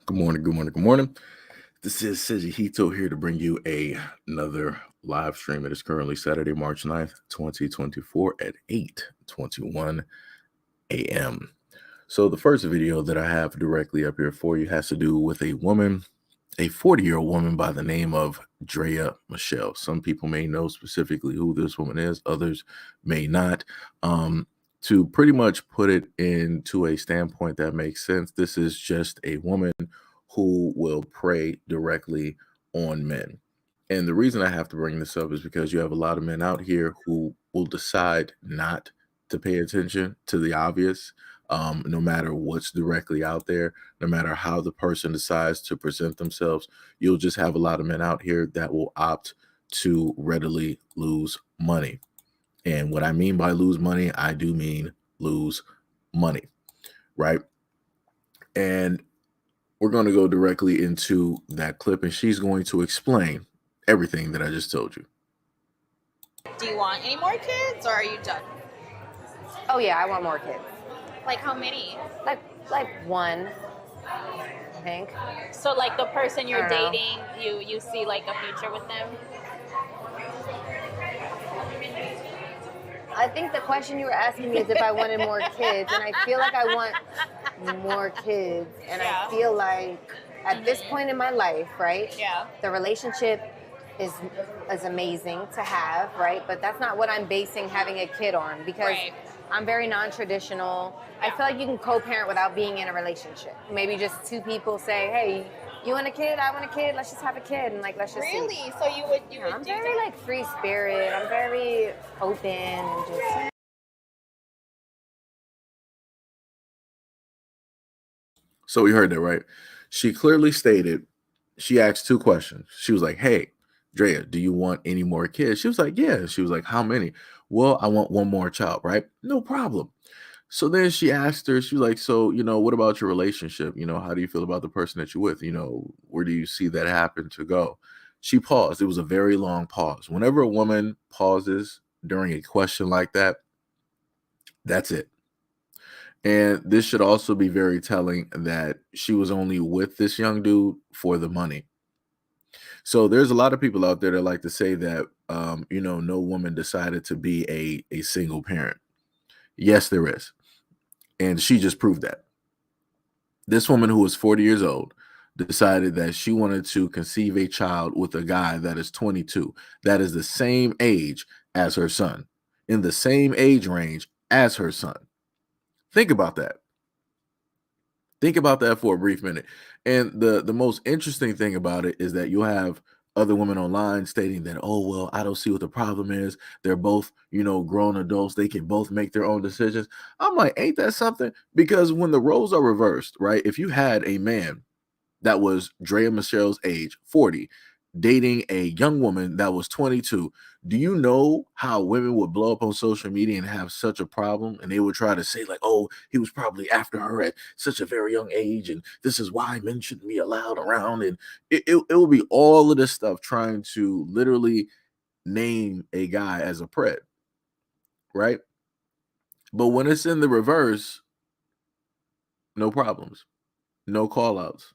Good morning, good morning, good morning. This is Seji Hito here to bring you another live stream. It is currently Saturday, March 9th, 2024 at 8:21 a.m. So the first video that I have directly up here for you has to do with a woman, a 40-year-old woman by the name of Drea Michelle. Some people may know specifically who this woman is, others may not. To pretty much put it into a standpoint that makes sense, this is just a woman who will prey directly on men. And the reason I have to bring this up is because you have a lot of men out here who will decide not to pay attention to the obvious, no matter what's directly out there, no matter how the person decides to present themselves. You'll just have a lot of men out here that will opt to readily lose money. And what I mean by lose money, I do mean lose money, right? And we're going to go directly into that clip, and she's going to explain everything that I just told you. Do you want any more kids, or are you done? Oh yeah, I want more kids. Like how many? Like one, I think. So like the person you're I don't know. dating, you see like a future with them? I think the question you were asking me is if I wanted more kids, and I feel like I want more kids, and Yeah. I feel like at this point in my life, right? Yeah. The relationship is amazing to have, right? But that's not what I'm basing having a kid on, because Right. I'm very non-traditional. I feel like you can co-parent without being in a relationship. Maybe just two people say, hey, you want a kid? I want a kid. Let's just have a kid, and like let's just see. Really? So you would I'm do very that? like free spirit. I'm very open and just. So you heard that, right? She clearly stated, she asked two questions. She was like, hey, Drea, do you want any more kids? She was like, yeah. She was like, how many? Well, I want one more child, right? No problem. So then she asked her, she was like, so, what about your relationship? How do you feel about the person that you're with? Where do you see that happen to go? She paused. It was a very long pause. Whenever a woman pauses during a question like that, that's it. And this should also be very telling that she was only with this young dude for the money. So there's a lot of people out there that like to say that, no woman decided to be a single parent. Yes, there is. And she just proved that. This woman, who was 40 years old, decided that she wanted to conceive a child with a guy that is 22, that is the same age as her son, in the same age range as her son. Think about that. Think about that for a brief minute. And the most interesting thing about it is that you'll have other women online stating that, oh, well, I don't see what the problem is. They're both, grown adults. They can both make their own decisions. I'm like, ain't that something? Because when the roles are reversed, right? If you had a man that was Drea Michelle's age, 40, dating a young woman that was 22, do you know how women would blow up on social media and have such a problem? And they would try to say, like, oh, he was probably after her at such a very young age, and this is why men shouldn't be allowed around. And it will be all of this stuff trying to literally name a guy as a pred, right? But when it's in the reverse, no problems, no call outs,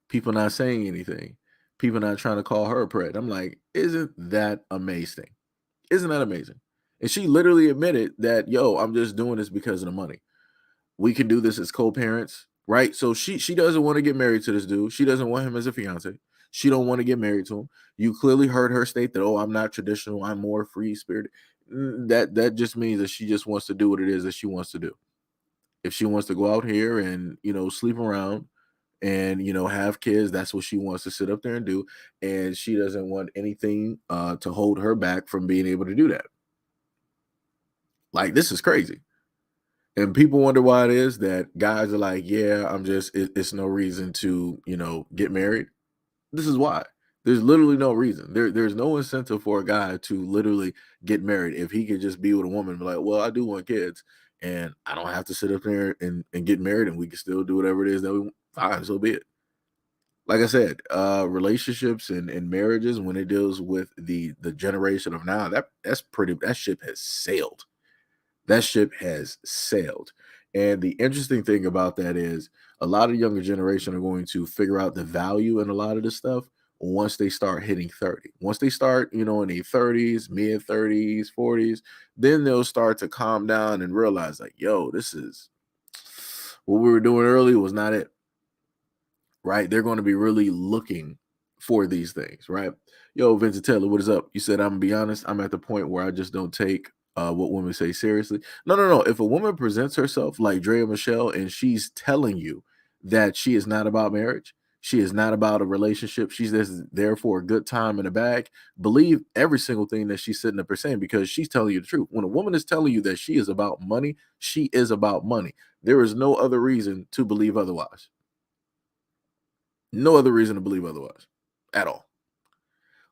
people not saying anything, people not trying to call her a pred. I'm like, isn't that amazing? Isn't that amazing? And she literally admitted that, yo, I'm just doing this because of the money. We can do this as co-parents, right? So she doesn't want to get married to this dude. She doesn't want him as a fiance. She don't want to get married to him. You clearly heard her state that, oh, I'm not traditional. I'm more free spirited. That just means that she just wants to do what it is that she wants to do. If she wants to go out here and, sleep around and, have kids, that's what she wants to sit up there and do. And she doesn't want anything to hold her back from being able to do that. Like, this is crazy. And people wonder why it is that guys are like, yeah, it's no reason to, get married. This is why. There's literally no reason. There's no incentive for a guy to literally get married if he could just be with a woman and be like, well, I do want kids, and I don't have to sit up there and get married, and we can still do whatever it is that we want. Fine, so be it. Like I said, relationships and marriages, when it deals with the generation of now, that ship has sailed. That ship has sailed. And the interesting thing about that is a lot of younger generation are going to figure out the value in a lot of this stuff once they start hitting 30. Once they start, in their 30s, mid 30s, 40s, then they'll start to calm down and realize like, yo, this is what we were doing earlier was not it. Right? They're going to be really looking for these things, right? Yo, Vincent Taylor, what is up? You said I'm gonna be honest. I'm at the point where I just don't take what women say seriously. No, no, no. If a woman presents herself like Drea Michelle and she's telling you that she is not about marriage, she is not about a relationship, she's just there for a good time in a bag, believe every single thing that she's sitting up there saying because she's telling you the truth. When a woman is telling you that she is about money, she is about money. There is no other reason to believe otherwise. No other reason to believe otherwise at all.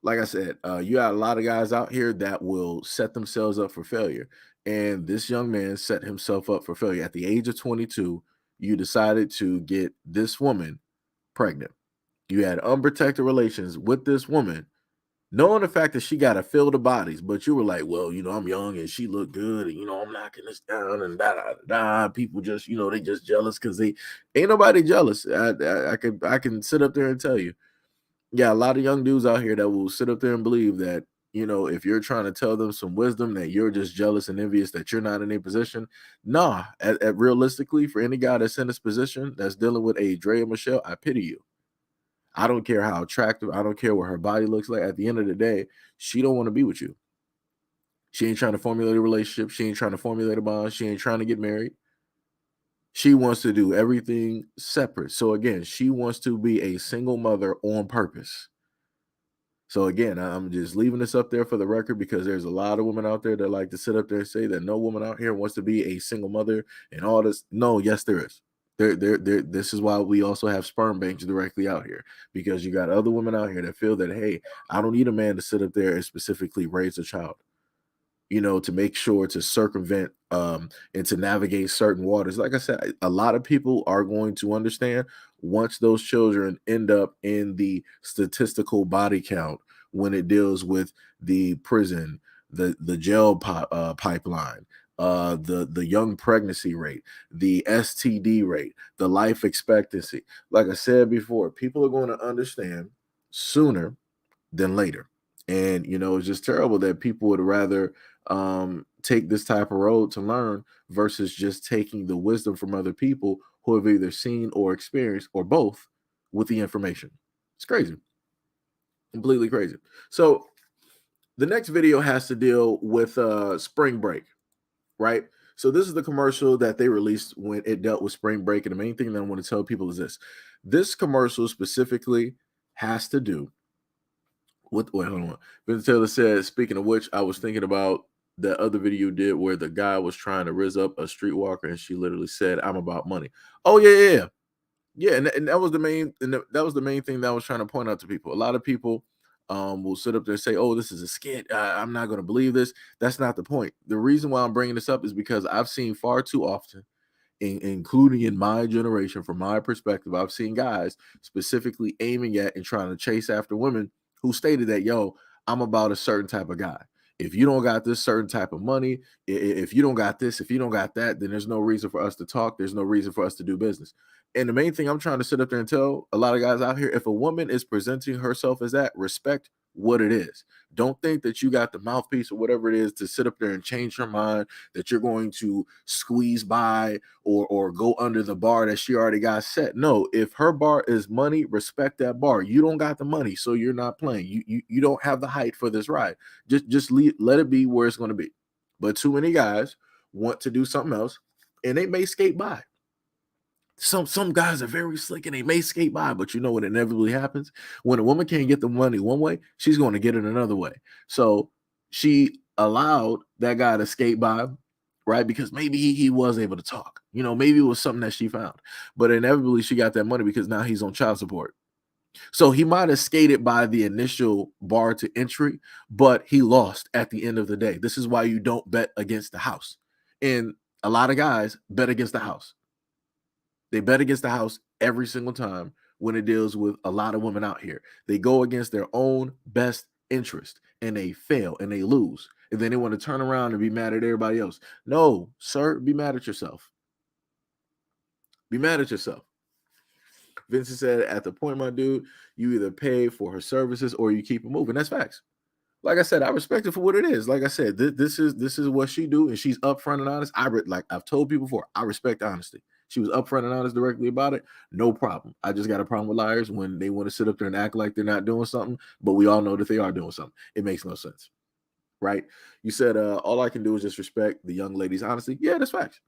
Like I said, you got a lot of guys out here that will set themselves up for failure. And this young man set himself up for failure. At the age of 22, you decided to get this woman pregnant. You had unprotected relations with this woman, knowing the fact that she got to fill the bodies, but you were like, well, I'm young and she looked good, and I'm knocking this down and da da da. People just, they just jealous because they ain't nobody jealous. I can sit up there and tell you, yeah, a lot of young dudes out here that will sit up there and believe that, if you're trying to tell them some wisdom, that you're just jealous and envious that you're not in a position. Nah, at realistically, for any guy that's in this position that's dealing with a Drea Michelle, I pity you. I don't care how attractive, I don't care what her body looks like. At the end of the day, she don't want to be with you. She ain't trying to formulate a relationship. She ain't trying to formulate a bond. She ain't trying to get married. She wants to do everything separate. So again, she wants to be a single mother on purpose. So again, I'm just leaving this up there for the record because there's a lot of women out there that like to sit up there and say that no woman out here wants to be a single mother and all this. No, yes, there is. There. This is why we also have sperm banks directly out here, because you got other women out here that feel that, hey, I don't need a man to sit up there and specifically raise a child, to make sure to circumvent and to navigate certain waters. Like I said, a lot of people are going to understand once those children end up in the statistical body count when it deals with the prison, the jail pipeline, the young pregnancy rate, the STD rate, the life expectancy. Like I said before, people are going to understand sooner than later. And it's just terrible that people would rather take this type of road to learn versus just taking the wisdom from other people who have either seen or experienced or both with the information. It's crazy. Completely crazy. So the next video has to deal with spring break, right? So this is the commercial that they released when it dealt with spring break. And the main thing that I want to tell people is this commercial specifically has to do with, wait, hold on. Vince Taylor said, speaking of which, I was thinking about that other video you did where the guy was trying to rizz up a streetwalker and she literally said, I'm about money. Oh, yeah. Yeah, and that was the main that was the main thing that I was trying to point out to people. A lot of people will sit up there and say, "Oh, this is a skit. I'm not going to believe this." That's not the point. The reason why I'm bringing this up is because I've seen far too often, including in my generation, from my perspective, I've seen guys specifically aiming at and trying to chase after women who stated that, "Yo, I'm about a certain type of guy. If you don't got this certain type of money, if you don't got this, if you don't got that, then there's no reason for us to talk. There's no reason for us to do business." And the main thing I'm trying to sit up there and tell a lot of guys out here, if a woman is presenting herself as that, respect what it is. Don't think that you got the mouthpiece or whatever it is to sit up there and change her mind, that you're going to squeeze by or go under the bar that she already got set. No, if her bar is money, respect that bar. You don't got the money, so you're not playing. You don't have the height for this ride. Just let it be where it's going to be. But too many guys want to do something else, and they may skate by. Some guys are very slick and they may skate by, but you know what inevitably happens? When a woman can't get the money one way, she's going to get it another way. So she allowed that guy to skate by, right? Because maybe he was able to talk. Maybe it was something that she found. But inevitably she got that money because now he's on child support. So he might have skated by the initial bar to entry, but he lost at the end of the day. This is why you don't bet against the house. And a lot of guys bet against the house. They bet against the house every single time when it deals with a lot of women out here. They go against their own best interest and they fail and they lose. And then they want to turn around and be mad at everybody else. No, sir, be mad at yourself. Be mad at yourself. Vincent said, at the point, my dude, you either pay for her services or you keep it moving. That's facts. Like I said, I respect it for what it is. Like I said, this is what she do, and she's upfront and honest. Like I've told people before, I respect honesty. She was upfront and honest directly about it. No problem. I just got a problem with liars when they want to sit up there and act like they're not doing something, but we all know that they are doing something. It makes no sense, right? You said all I can do is just respect the young lady's honesty. Yeah, that's facts.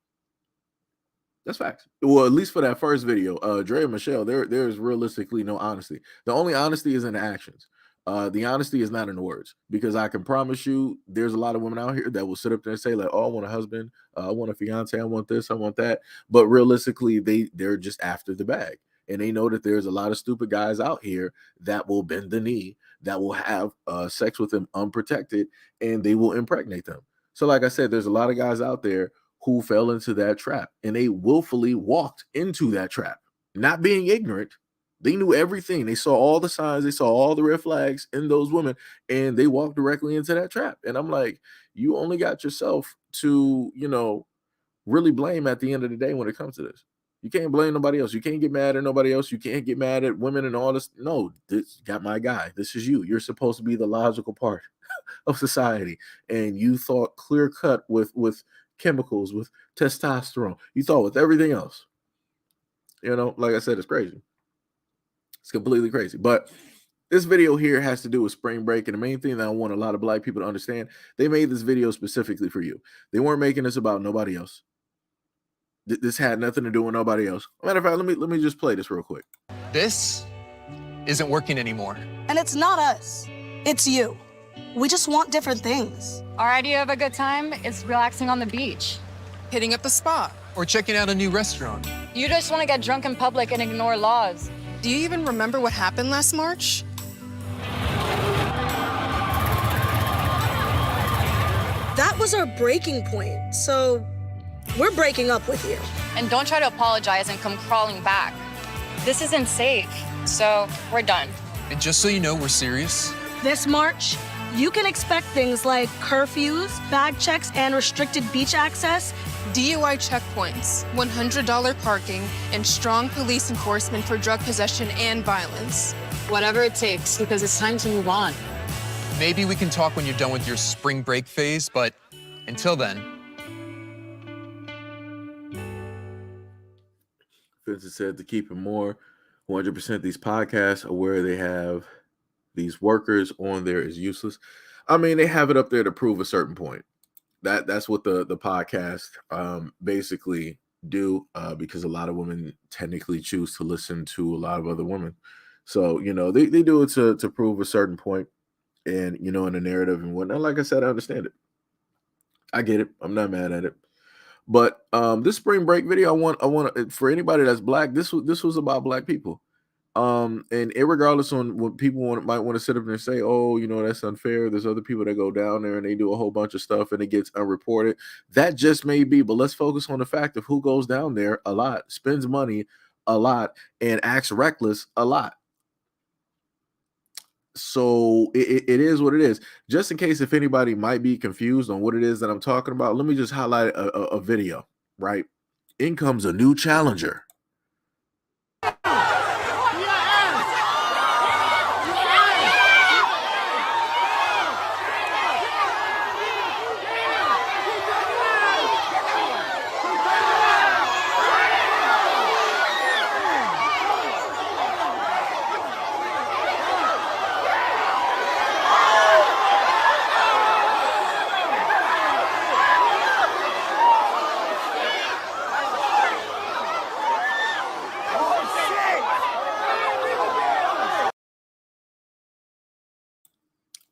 That's facts. Well, at least for that first video, Dre and Michelle, there is realistically no honesty. The only honesty is in the actions. The honesty is not in the words, because I can promise you there's a lot of women out here that will sit up there and say like, oh, I want a husband, I want a fiance, I want this, I want that. But realistically, they're just after the bag. And they know that there's a lot of stupid guys out here that will bend the knee, that will have sex with them unprotected, and they will impregnate them. So like I said, there's a lot of guys out there who fell into that trap, and they willfully walked into that trap, not being ignorant. They knew everything. They saw all the signs. They saw all the red flags in those women, and they walked directly into that trap. And I'm like, you only got yourself to, really blame at the end of the day when it comes to this. You can't blame nobody else. You can't get mad at nobody else. You can't get mad at women and all this. No, this got my guy. This is you. You're supposed to be the logical part of society. And you thought clear cut with chemicals, with testosterone. You thought with everything else. Like I said, it's crazy. It's completely crazy. But this video here has to do with spring break. And the main thing that I want a lot of Black people to understand, they made this video specifically for you. They weren't making this about nobody else. This had nothing to do with nobody else. Matter of fact, let me just play this real quick. This isn't working anymore. And it's not us. It's you. We just want different things. Our idea of a good time is relaxing on the beach. Hitting up a spa. Or checking out a new restaurant. You just want to get drunk in public and ignore laws. Do you even remember what happened last March? That was our breaking point, so we're breaking up with you. And don't try to apologize and come crawling back. This isn't safe, so we're done. And just so you know, we're serious. This March, you can expect things like curfews, bag checks, and restricted beach access. DUI checkpoints, $100 parking, and strong police enforcement for drug possession and violence. Whatever it takes, because it's time to move on. Maybe we can talk when you're done with your spring break phase, but until then. Vincent said to keep it more 100%, these podcasts are where they have these workers on there is useless. I mean, they have it up there to prove a certain point. That's what the podcast basically do, because a lot of women technically choose to listen to a lot of other women. So, they do it to prove a certain point, and, in a narrative and whatnot. Like I said, I understand it. I get it. I'm not mad at it. But this spring break video, I want for anybody that's Black, this was about Black people. And irregardless on what people might want to sit up there and say, oh, that's unfair. There's other people that go down there and they do a whole bunch of stuff and it gets unreported. That just may be, but let's focus on the fact of who goes down there a lot, spends money a lot, and acts reckless a lot. So it is what it is. Just in case if anybody might be confused on what it is that I'm talking about, let me just highlight a video, right? In comes a new challenger.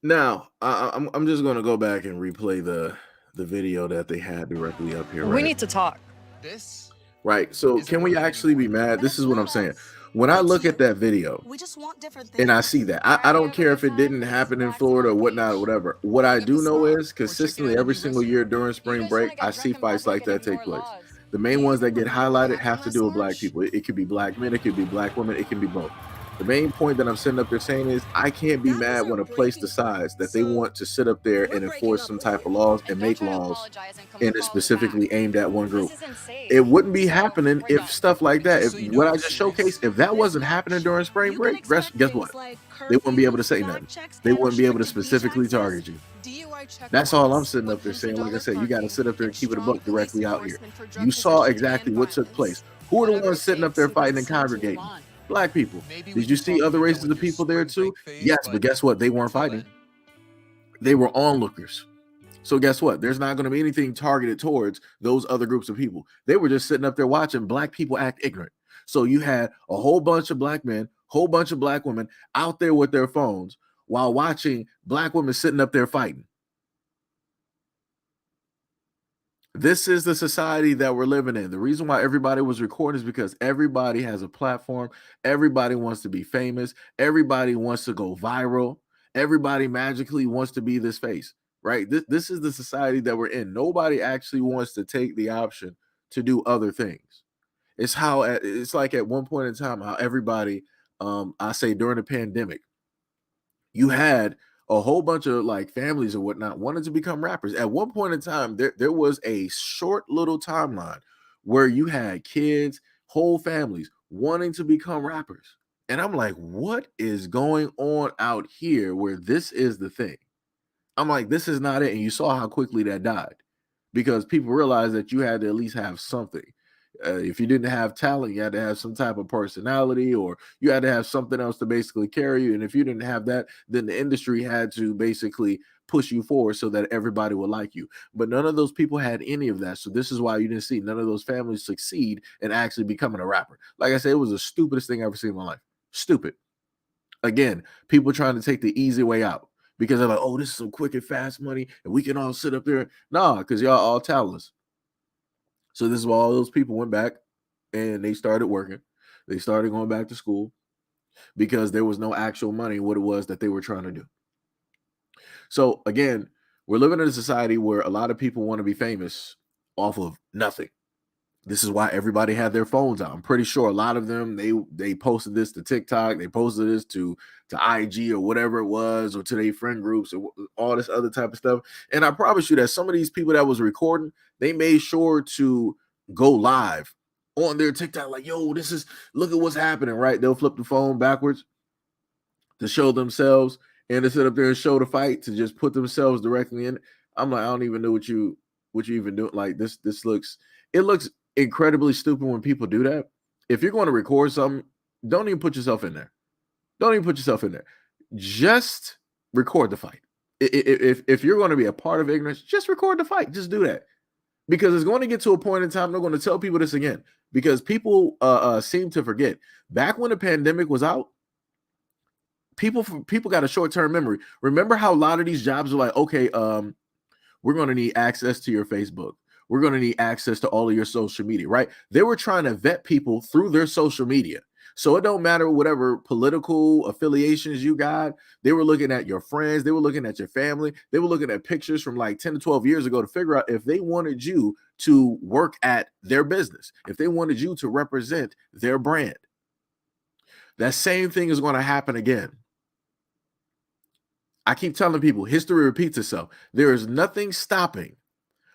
Now, I'm just going to go back and replay the video that they had directly up here. Right? We need to talk. This? Right. So can we actually be mad? This is what I'm saying. When I look at that video We just want different things. and I see that, I don't care if it didn't happen in Florida or whatnot or whatever. What I do know is consistently every single year during spring break, I see fights like that take place. The main ones that get highlighted have to do with Black people. It could be Black men, it could be Black women, it can be both. The main point that I'm sitting up there saying is I can't be mad when a place decides that they want to sit up there and enforce some type of laws and make laws, and it's specifically aimed at one group. It wouldn't be happening if stuff like that, if what I just showcased, if that wasn't happening during spring break, guess what? They wouldn't be able to say nothing. They wouldn't be able to specifically target you. That's all I'm sitting up there saying. Like I said, you got to sit up there and keep it a buck directly out here. You saw exactly what took place. Who are the ones sitting up there fighting and congregating? Black people. Did you see other races of people there too? Yes, but guess what? They weren't fighting. They were onlookers. So guess what? There's not going to be anything targeted towards those other groups of people. They were just sitting up there watching black people act ignorant. So you had a whole bunch of black men, whole bunch of black women out there with their phones while watching black women sitting up there fighting. This is the society that we're living in. The reason why everybody was recording is because everybody has a platform. Everybody wants to be famous. Everybody wants to go viral. Everybody magically wants to be this face, right? This is the society that we're in. Nobody actually wants to take the option to do other things. It's like at one point in time, how everybody, I say during the pandemic, you had a whole bunch of like families or whatnot wanted to become rappers. At one point in time, there was a short little timeline where you had kids, whole families wanting to become rappers. And I'm like, what is going on out here where this is the thing? I'm like, this is not it. And you saw how quickly that died because people realized that you had to at least have something. If you didn't have talent, you had to have some type of personality, or you had to have something else to basically carry you. And if you didn't have that, then the industry had to basically push you forward so that everybody would like you. But none of those people had any of that. So this is why you didn't see none of those families succeed in actually becoming a rapper. Like I said, it was the stupidest thing I ever seen in my life. Stupid. Again, people trying to take the easy way out because they're like, oh, this is some quick and fast money and we can all sit up there. Nah, because y'all all talentless. So this is why all those people went back and they started working. They started going back to school because there was no actual money in what it was that they were trying to do. So again, we're living in a society where a lot of people want to be famous off of nothing. This is why everybody had their phones out. I'm pretty sure a lot of them, they posted this to TikTok, they posted this to IG or whatever it was, or to their friend groups or all this other type of stuff. And I promise you that some of these people that was recording, they made sure to go live on their TikTok, like, yo, look at what's happening, right? They'll flip the phone backwards to show themselves and to sit up there and show the fight, to just put themselves directly in. I'm like, I don't even know what you even do. Like this looks incredibly stupid when people do that. If you're going to record something, don't even put yourself in there. Don't even put yourself in there. Just record the fight. If you're going to be a part of ignorance, just record the fight. Just do that. Because it's going to get to a point in time, they're going to tell people this again. Because people seem to forget. Back when the pandemic was out, people got a short-term memory. Remember how a lot of these jobs are like, okay, we're going to need access to your Facebook. We're going to need access to all of your social media, right? They were trying to vet people through their social media. So it don't matter whatever political affiliations you got. They were looking at your friends. They were looking at your family. They were looking at pictures from like 10 to 12 years ago to figure out if they wanted you to work at their business, if they wanted you to represent their brand. That same thing is going to happen again. I keep telling people, history repeats itself. There is nothing stopping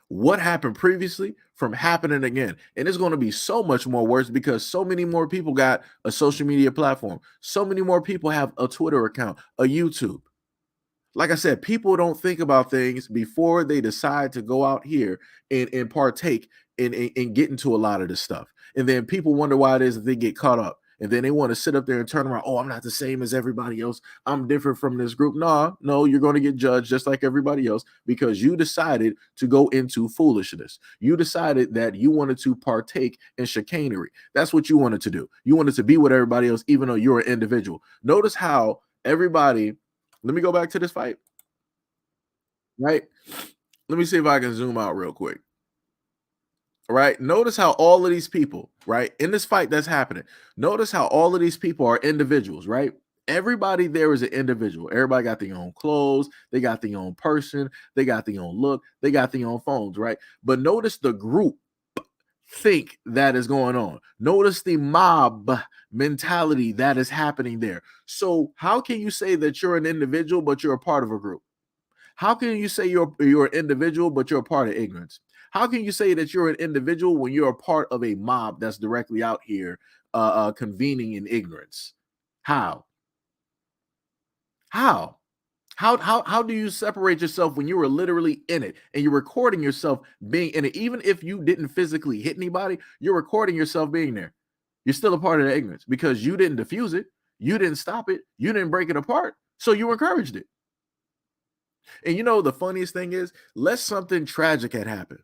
what happened previously from happening again. And it's going to be so much more worse because so many more people got a social media platform. So many more people have a Twitter account, a YouTube. Like I said, people don't think about things before they decide to go out here and partake and get into a lot of this stuff. And then people wonder why it is that they get caught up. And then they want to sit up there and turn around. Oh, I'm not the same as everybody else. I'm different from this group. No, you're going to get judged just like everybody else because you decided to go into foolishness. You decided that you wanted to partake in chicanery. That's what you wanted to do. You wanted to be with everybody else, even though you're an individual. Notice how everybody, let me go back to this fight, right? Let me see if I can zoom out real quick. Right? Notice how all of these people, right, in this fight that's happening, notice how all of these people are individuals, right? Everybody there is an individual. Everybody got their own clothes. They got their own person. They got their own look. They got their own phones, right? But notice the group think that is going on. Notice the mob mentality that is happening there. So how can you say that you're an individual but you're a part of a group? How can you say you're an individual but you're a part of ignorance? How can you say that you're an individual when you're a part of a mob that's directly out here convening in ignorance? How? How? How do you separate yourself when you were literally in it and you're recording yourself being in it? Even if you didn't physically hit anybody, you're recording yourself being there. You're still a part of the ignorance because you didn't diffuse it, you didn't stop it, you didn't break it apart, so you encouraged it. And you know the funniest thing is, let something tragic had happened.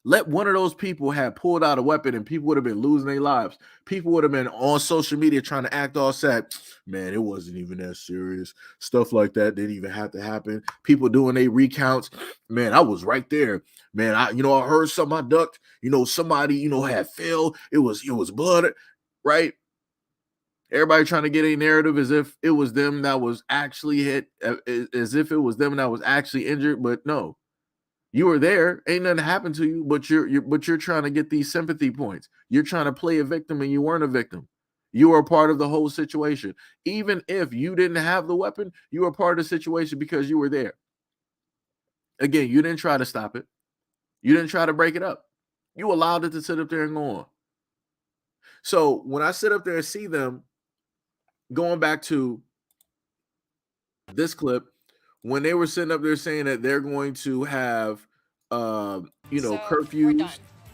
Let one of those people have pulled out a weapon and people would have been losing their lives. People would have been on social media trying to act all sad. Man, it wasn't even that serious. Stuff like that didn't even have to happen. People doing their recounts. Man, I was right there. Man, I heard something, I ducked. Somebody, had fell. It was blood, right? Everybody trying to get a narrative as if it was them that was actually hit, as if it was them that was actually injured, but no. You were there, ain't nothing happened to you, but you're trying to get these sympathy points. You're trying to play a victim and you weren't a victim. You were a part of the whole situation. Even if you didn't have the weapon, you were part of the situation because you were there. Again, you didn't try to stop it. You didn't try to break it up. You allowed it to sit up there and go on. So when I sit up there and see them going back to this clip, when they were sitting up there saying that they're going to have, So, we're curfews. done.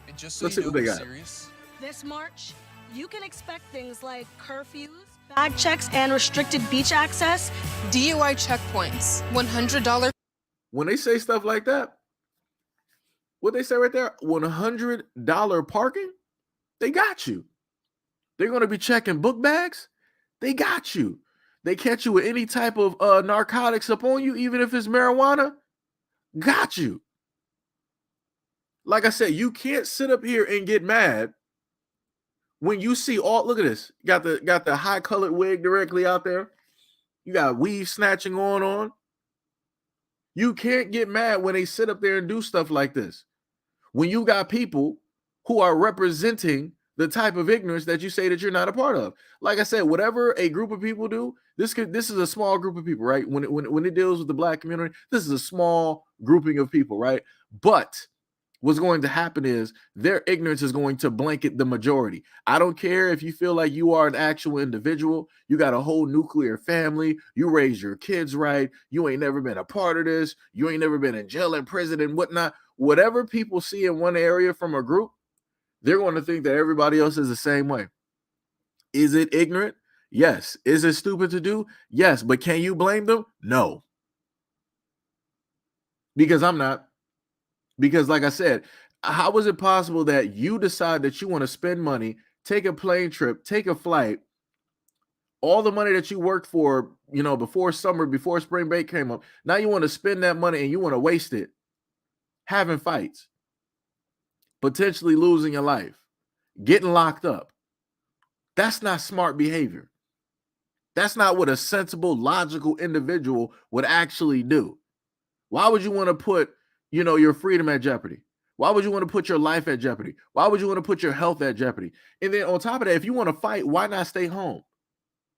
And just so Let's you see know what they we're got. serious, This March, you can expect things like curfews, bag checks, and restricted beach access. DUI checkpoints, $100 When they say stuff like that, what they say right there, $100 parking, they got you. They're going to be checking book bags. They got you. They catch you with any type of narcotics up on you, even if it's marijuana, got you. Like I said, you can't sit up here and get mad when you see look at this. Got the high colored wig directly out there. You got weave snatching going on. You can't get mad when they sit up there and do stuff like this. When you got people who are representing the type of ignorance that you say that you're not a part of. Like I said, whatever a group of people do, this is a small group of people, right? When it deals with the Black community, this is a small grouping of people, right? But what's going to happen is their ignorance is going to blanket the majority. I don't care if you feel like you are an actual individual, you got a whole nuclear family, you raise your kids right, you ain't never been a part of this, you ain't never been in jail and prison and whatnot. Whatever people see in one area from a group, they're going to think that everybody else is the same way. Is it ignorant? Yes. Is it stupid to do? Yes. But can you blame them? No. Because I'm not. Because like I said, how is it possible that you decide that you want to spend money, take a plane trip, take a flight, all the money that you worked for, before summer, before spring break came up, now you want to spend that money and you want to waste it having fights, potentially losing your life, getting locked up. That's not smart behavior. That's not what a sensible, logical individual would actually do. Why would you want to put, your freedom at jeopardy? Why would you want to put your life at jeopardy? Why would you want to put your health at jeopardy? And then on top of that, if you want to fight, why not stay home?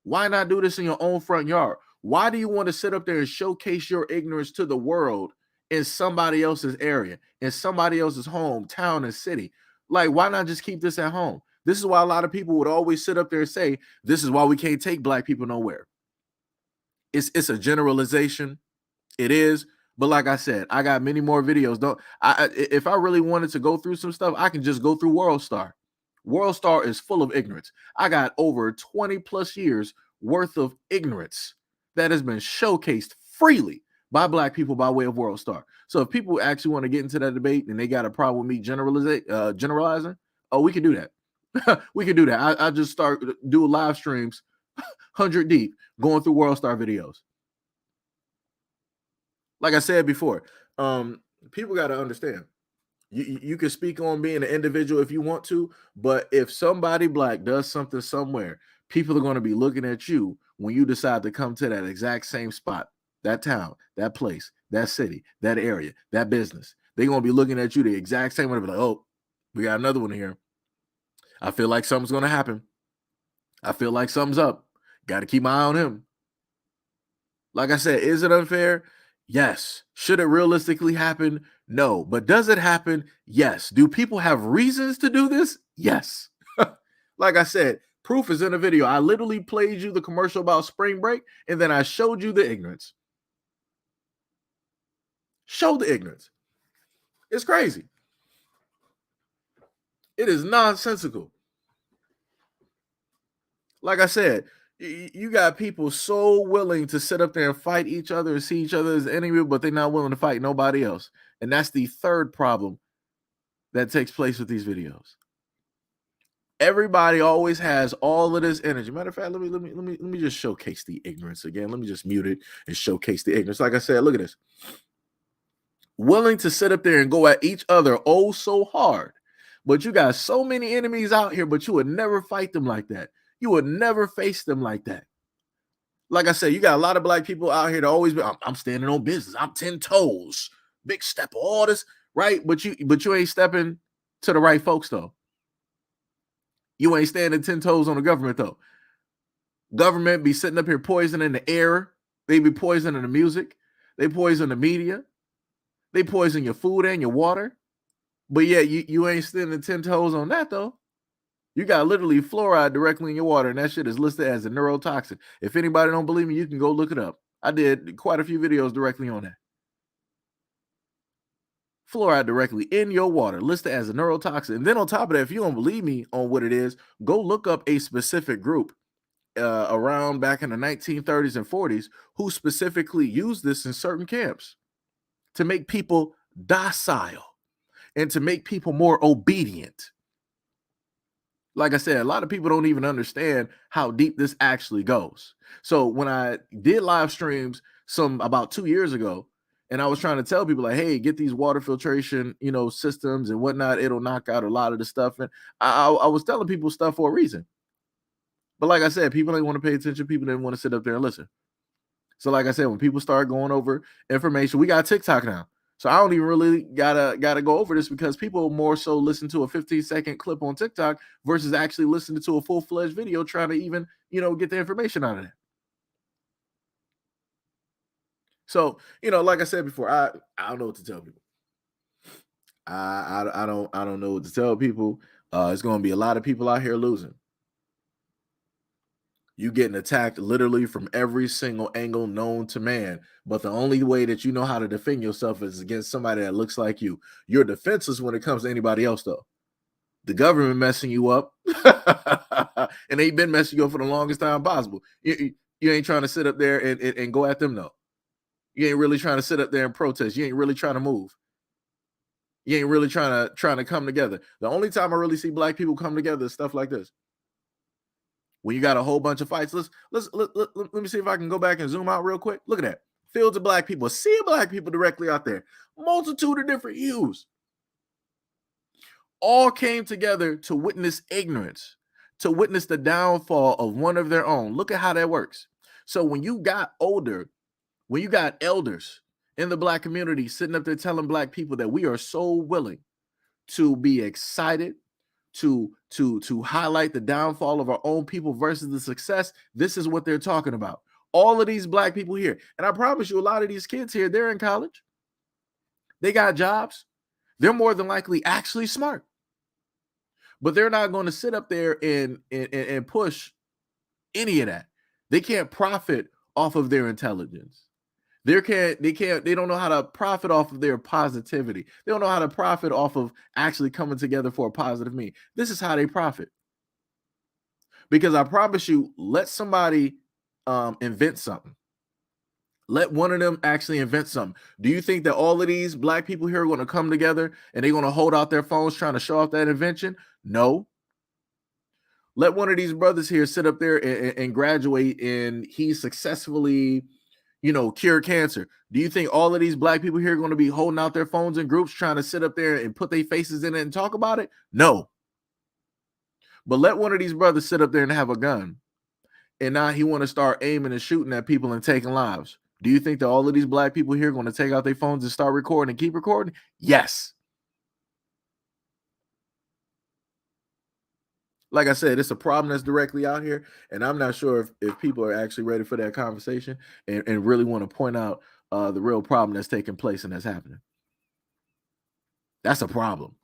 Why not do this in your own front yard? Why do you want to sit up there and showcase your ignorance to the world in somebody else's area, in somebody else's home, town, and city? Like, why not just keep this at home? This is why a lot of people would always sit up there and say, this is why we can't take Black people nowhere. It's a generalization. It is. But like I said, I got many more videos. If I really wanted to go through some stuff, I can just go through WorldStar. WorldStar is full of ignorance. I got over 20 plus years worth of ignorance that has been showcased freely by Black people by way of WorldStar. So if people actually want to get into that debate and they got a problem with me generalizing, we can do that. We can do that. I just do live streams 100 deep going through WorldStar videos. Like I said before, people got to understand. You can speak on being an individual if you want to, but if somebody Black does something somewhere, people are going to be looking at you when you decide to come to that exact same spot, that town, that place, that city, that area, that business. They're going to be looking at you the exact same way. They'll be like, oh, We got another one here. I feel like something's going to happen. I feel like something's up. Got to keep my eye on him. Like I said, is it unfair? Yes. Should it realistically happen? No. But does it happen? Yes. Do people have reasons to do this? Yes. Like I said, proof is in the video. I literally played you the commercial about spring break, and then I showed you the ignorance. Show the ignorance. It's crazy. It is nonsensical. Like I said, you got people so willing to sit up there and fight each other and see each other as enemy, but they're not willing to fight nobody else. And that's the third problem that takes place with these videos. Everybody always has all of this energy. Matter of fact, let me just showcase the ignorance again. Let me just mute it and showcase the ignorance. Like I said, look at this. Willing to sit up there and go at each other oh so hard. But you got so many enemies out here, but you would never fight them like that. You would never face them like that. Like I said, you got a lot of black people out here that always be, I'm standing on business. I'm 10 toes, big step, all this, right? But you ain't stepping to the right folks, though. You ain't standing 10 toes on the government, though. Government be sitting up here poisoning the air. They be poisoning the music. They poison the media. They poison your food and your water. But yeah, you ain't standing 10 toes on that, though. You got literally fluoride directly in your water, and that shit is listed as a neurotoxin. If anybody don't believe me, you can go look it up. I did quite a few videos directly on that. Fluoride directly in your water, listed as a neurotoxin. And then on top of that, if you don't believe me on what it is, go look up a specific group around back in the 1930s and 40s who specifically used this in certain camps to make people docile and to make people more obedient. Like I said, a lot of people don't even understand how deep this actually goes. So when I did live streams about 2 years ago, and I was trying to tell people like, hey, get these water filtration, systems and whatnot. It'll knock out a lot of the stuff. And I was telling people stuff for a reason. But like I said, people didn't want to pay attention. People didn't want to sit up there and listen. So like I said, when people start going over information, we got TikTok now. So I don't even really gotta go over this because people more so listen to a 15-second clip on TikTok versus actually listening to a full-fledged video trying to even, get the information out of that. So, like I said before, I don't know what to tell people. I don't know what to tell people. It's going to be a lot of people out here losing. You getting attacked literally from every single angle known to man. But the only way that you know how to defend yourself is against somebody that looks like you. You're defenseless when it comes to anybody else, though. The government messing you up, and they've been messing you up for the longest time possible. You ain't trying to sit up there and go at them, though. You ain't really trying to sit up there and protest. You ain't really trying to move. You ain't really trying to come together. The only time I really see black people come together is stuff like this. When you got a whole bunch of fights, let me see if I can go back and zoom out real quick. Look at that. Fields of black people. See black people directly out there. Multitude of different hues. All came together to witness ignorance, to witness the downfall of one of their own. Look at how that works. So when you got elders in the black community sitting up there telling black people that we are so willing to be excited, to highlight the downfall of our own people versus the success, this is what they're talking about. All of these black people here. And I promise you, a lot of these kids here, they're in college. They got jobs. They're more than likely actually smart. But they're not going to sit up there and push any of that. They can't profit off of their intelligence. They don't know how to profit off of their positivity. They don't know how to profit off of actually coming together for a positive mean. This is how they profit. Because I promise you, let somebody invent something. Let one of them actually invent something. Do you think that all of these black people here are going to come together and they're going to hold out their phones trying to show off that invention? No. Let one of these brothers here sit up there and graduate, and he successfully, cure cancer. Do you think all of these black people here are going to be holding out their phones in groups trying to sit up there and put their faces in it and talk about it? No. But let one of these brothers sit up there and have a gun, and now he want to start aiming and shooting at people and taking lives. Do you think that all of these black people here are going to take out their phones and start recording and keep recording? Yes. Like I said, it's a problem that's directly out here, and I'm not sure if people are actually ready for that conversation and really want to point out the real problem that's taking place and that's happening. That's a problem.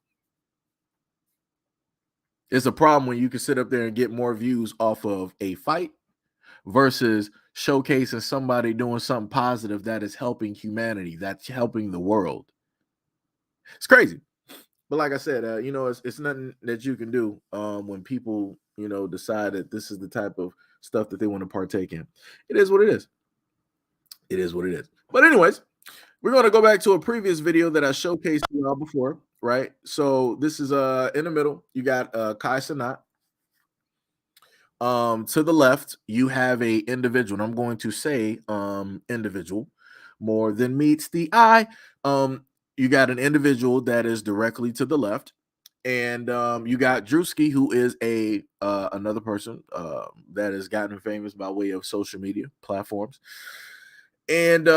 It's a problem when you can sit up there and get more views off of a fight versus showcasing somebody doing something positive that is helping humanity, that's helping the world. It's crazy. But like I said, it's nothing that you can do when people, decide that this is the type of stuff that they want to partake in. It is what it is. It is what it is. But anyways, we're going to go back to a previous video that I showcased you all before, right? So this is in the middle. You got Kai Cenat. To the left, you have a individual, and I'm going to say individual more than meets the eye. You got an individual that is directly to the left, and you got Drewski, who is another person that has gotten famous by way of social media platforms. And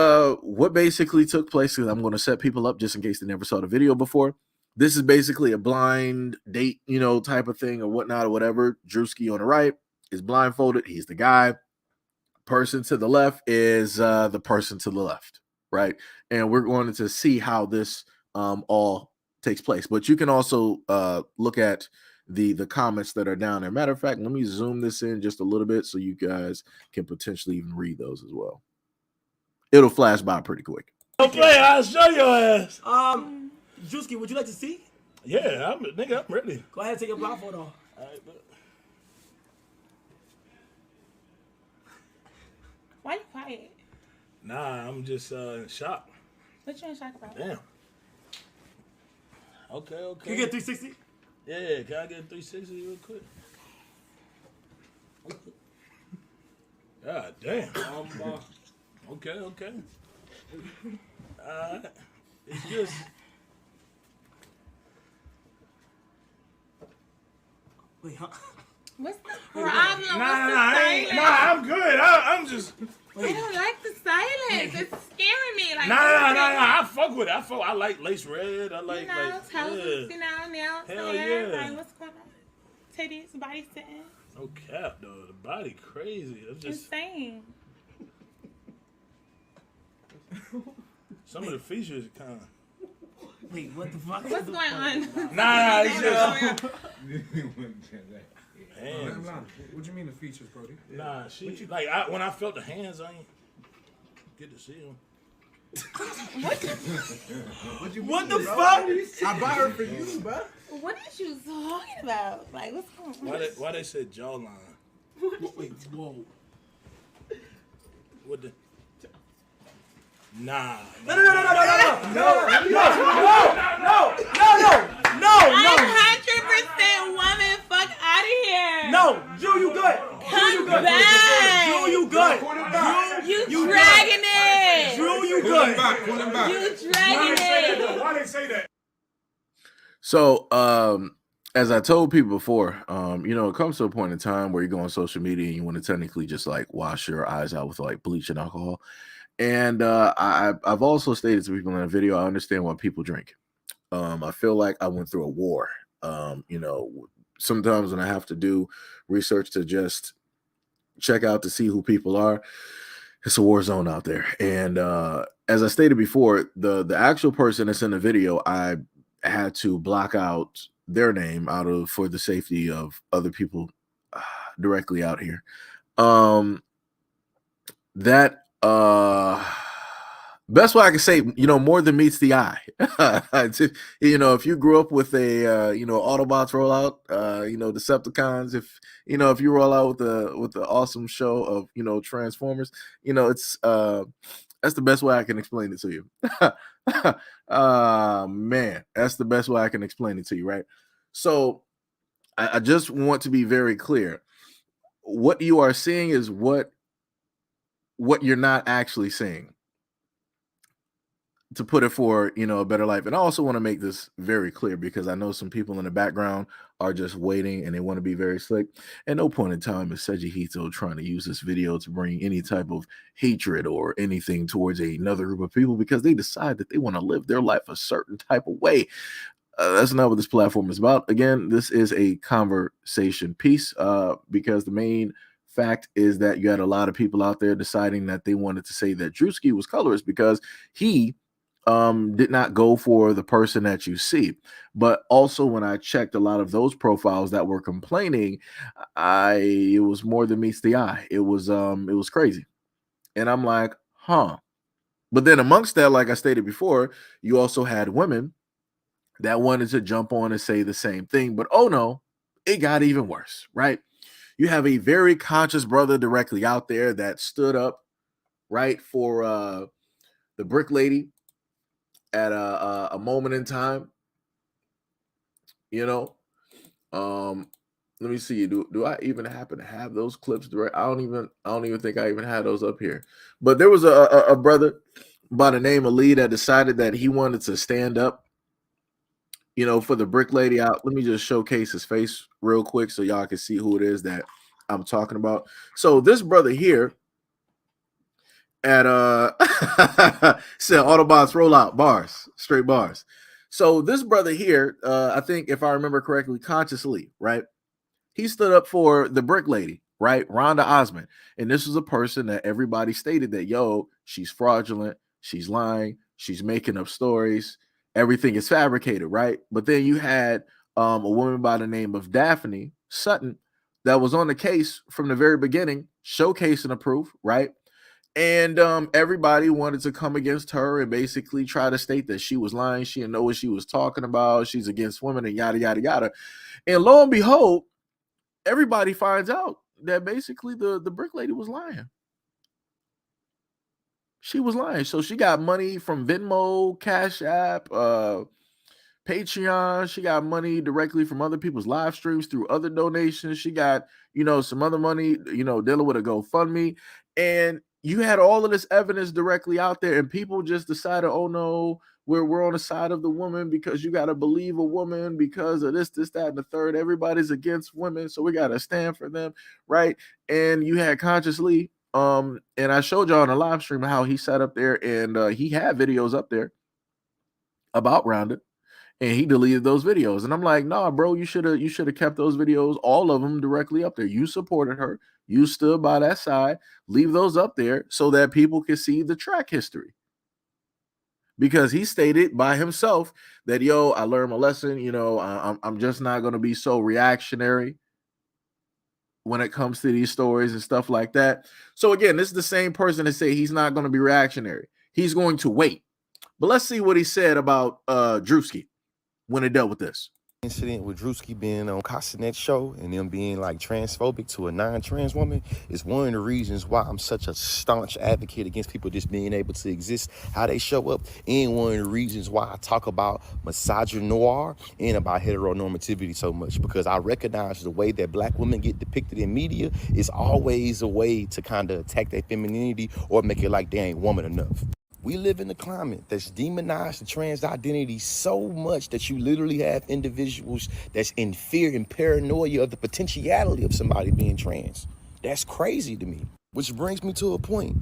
what basically took place, because I'm going to set people up just in case they never saw the video before. This is basically a blind date, type of thing or whatnot or whatever. Drewski on the right is blindfolded. He's the guy. Person to the left is the person to the left, right? And we're going to see how this all takes place. But you can also look at the comments that are down there. Matter of fact, let me zoom this in just a little bit so you guys can potentially even read those as well. It'll flash by pretty quick. Don't play, I'll show your ass. Drewski, would you like to see? Yeah, I'm ready. Go ahead and take your blindfold off. All right, but... Why you quiet? Nah, I'm just in shock. What you in shock about? Damn. Okay. Can you get 360? Yeah, can I get 360 real quick? God damn. Okay. Alright. It's just... Wait, huh? What's the problem? Nah, I'm good. I'm just... I don't like the silence. It's scaring me. Like, Nah. I fuck with it. I like lace red. I like, nails, yeah. nails, Hell hair. yeah. Like, what's going on? Titties, body sitting. No cap, though. The body crazy. I'm just... Insane. Some of the features kind of... Wait, what the fuck? What's going on? Nah, it's just... Hands. What do you mean the features, Brody? Nah, when I felt the hands, I ain't get to see them. What the fuck? I bought her for you, bro. What is you talking about? Like, what's going on? Why they said jawline? Wait, whoa. What the... Nah. No. 100% woman. Fuck out of here. No, Drew, you good. Come back. Drew, you good. You dragging it. Drew, you good. You dragging it. Why they say that? So, as I told people before, it comes to a point in time where you go on social media and you want to technically just like wash your eyes out with like bleach and alcohol. And I've also stated to people in the video, I understand why people drink. I feel like I went through a war. Sometimes when I have to do research to just check out to see who people are, it's a war zone out there. And as I stated before, the actual person that's in the video, I had to block out their name for the safety of other people directly out here. Best way I can say, more than meets the eye. If you grew up with a Autobots rollout, Decepticons, if you roll out with the awesome show of Transformers, it's that's the best way I can explain it to you. Man, that's the best way I can explain it to you, right? So I just want to be very clear. What you are seeing is what you're not actually seeing, to put it for a better life. And I also want to make this very clear, because I know some people in the background are just waiting and they want to be very slick. At no point in time is Seiji Hito trying to use this video to bring any type of hatred or anything towards another group of people, because they decide that they want to live their life a certain type of way. That's not what this platform is about. Again, this is a conversation piece because the main fact is that you had a lot of people out there deciding that they wanted to say that Drewski was colorist because he did not go for the person that you see. But also when I checked a lot of those profiles that were complaining, it was more than meets the eye. It was crazy. And I'm like, huh. But then amongst that, like I stated before, you also had women that wanted to jump on and say the same thing. But oh no, it got even worse, right? You have a very conscious brother directly out there that stood up, right, for the brick lady at a moment in time. You know, let me see. Do I even happen to have those clips direct? I don't even think I even had those up here. But there was a brother by the name of Lee that decided that he wanted to stand up, for the brick lady out. Let me just showcase his face real quick so y'all can see who it is that I'm talking about. So this brother here at said Autobots roll out, bars, straight bars. So this brother here, I think if I remember correctly, consciously, right? He stood up for the brick lady, right? Rhonda Osmond. And this was a person that everybody stated that, yo, she's fraudulent, she's lying, she's making up stories, everything is fabricated, right? But then you had a woman by the name of Daphne Sutton that was on the case from the very beginning, showcasing the proof, right? And everybody wanted to come against her and basically try to state that she was lying. She didn't know what she was talking about. She's against women and yada, yada, yada. And lo and behold, everybody finds out that basically the brick lady was lying. She was lying. So she got money from Venmo, Cash App, Patreon. She got money directly from other people's live streams through other donations. She got, some other money, dealing with a GoFundMe. And you had all of this evidence directly out there, and people just decided, oh no, we're on the side of the woman because you got to believe a woman because of this, that, and the third. Everybody's against women, so we got to stand for them, right? And you had consciously, and I showed y'all on the live stream how he sat up there and he had videos up there about Rhonda, and he deleted those videos. And I'm like, nah, bro, you should have kept those videos, all of them, directly up there. You supported her. You stood by that side. Leave those up there so that people can see the track history. Because he stated by himself that, yo, I learned my lesson. I'm just not going to be so reactionary when it comes to these stories and stuff like that. So again, this is the same person that say he's not going to be reactionary. He's going to wait. But let's see what he said about Drewski when it dealt with this. Incident with Drewski being on Castanet's show and them being like transphobic to a non-trans woman is one of the reasons why I'm such a staunch advocate against people just being able to exist how they show up, and one of the reasons why I talk about misogynoir and about heteronormativity so much, because I recognize the way that black women get depicted in media is always a way to kind of attack their femininity or make it like they ain't woman enough. We live in a climate that's demonized the trans identity so much that you literally have individuals that's in fear and paranoia of the potentiality of somebody being trans. That's crazy to me. Which brings me to a point.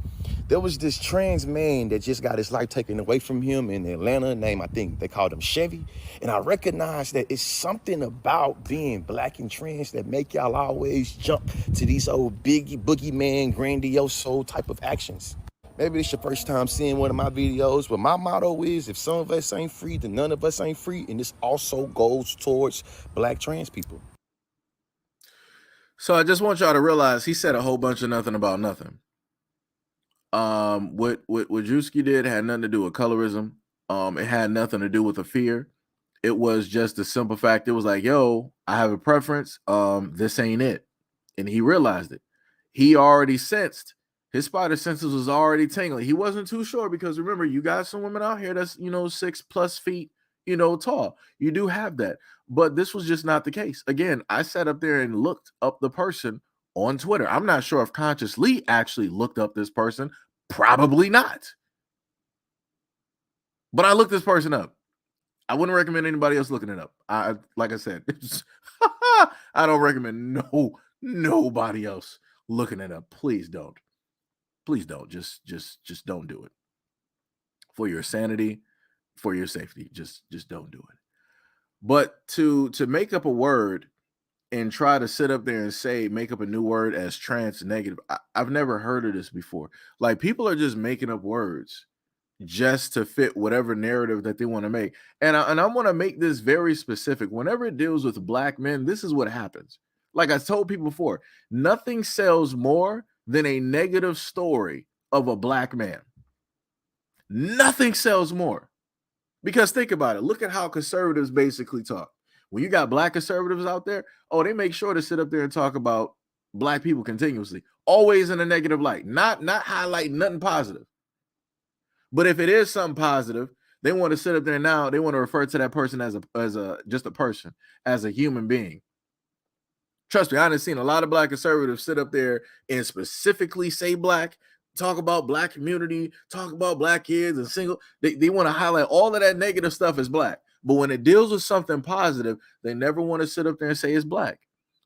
There was this trans man that just got his life taken away from him in Atlanta, named, I think they called him Chevy. And I recognize that it's something about being black and trans that make y'all always jump to these old boogeyman, grandiose type of actions. Maybe it's your first time seeing one of my videos, but my motto is, if some of us ain't free, then none of us ain't free. And this also goes towards black trans people. So I just want y'all to realize he said a whole bunch of nothing about nothing. What Drewski did had nothing to do with colorism. It had nothing to do with the fear. It was just the simple fact. It was like, yo, I have a preference. This ain't it. And he realized it. He already sensed. His spider senses was already tingling. He wasn't too sure because remember, you got some women out here that's, 6+ feet, tall. You do have that. But this was just not the case. Again, I sat up there and looked up the person on Twitter. I'm not sure if Conscious Lee actually looked up this person. Probably not. But I looked this person up. I wouldn't recommend anybody else looking it up. Like I said, I don't recommend nobody else looking it up. Please don't. Please don't. Just don't do it. For your sanity, for your safety, just don't do it. But to make up a word and try to sit up there and say make up a new word as trans negative, I've never heard of this before. Like, people are just making up words just to fit whatever narrative that they want to make. And I want to make this very specific. Whenever it deals with black men, this is what happens. Like I told people before, nothing sells more than a negative story of a black man. Nothing sells more. Because think about it. Look at how conservatives basically talk. When you got black conservatives out there, oh, they make sure to sit up there and talk about black people continuously, always in a negative light, not highlighting nothing positive. But if it is something positive, they want to sit up there now. They want to refer to that person as just a person, as a human being. Trust me, I've seen a lot of black conservatives sit up there and specifically say black, talk about black community, talk about black kids and single. They want to highlight all of that negative stuff as black. But when it deals with something positive, they never want to sit up there and say it's black.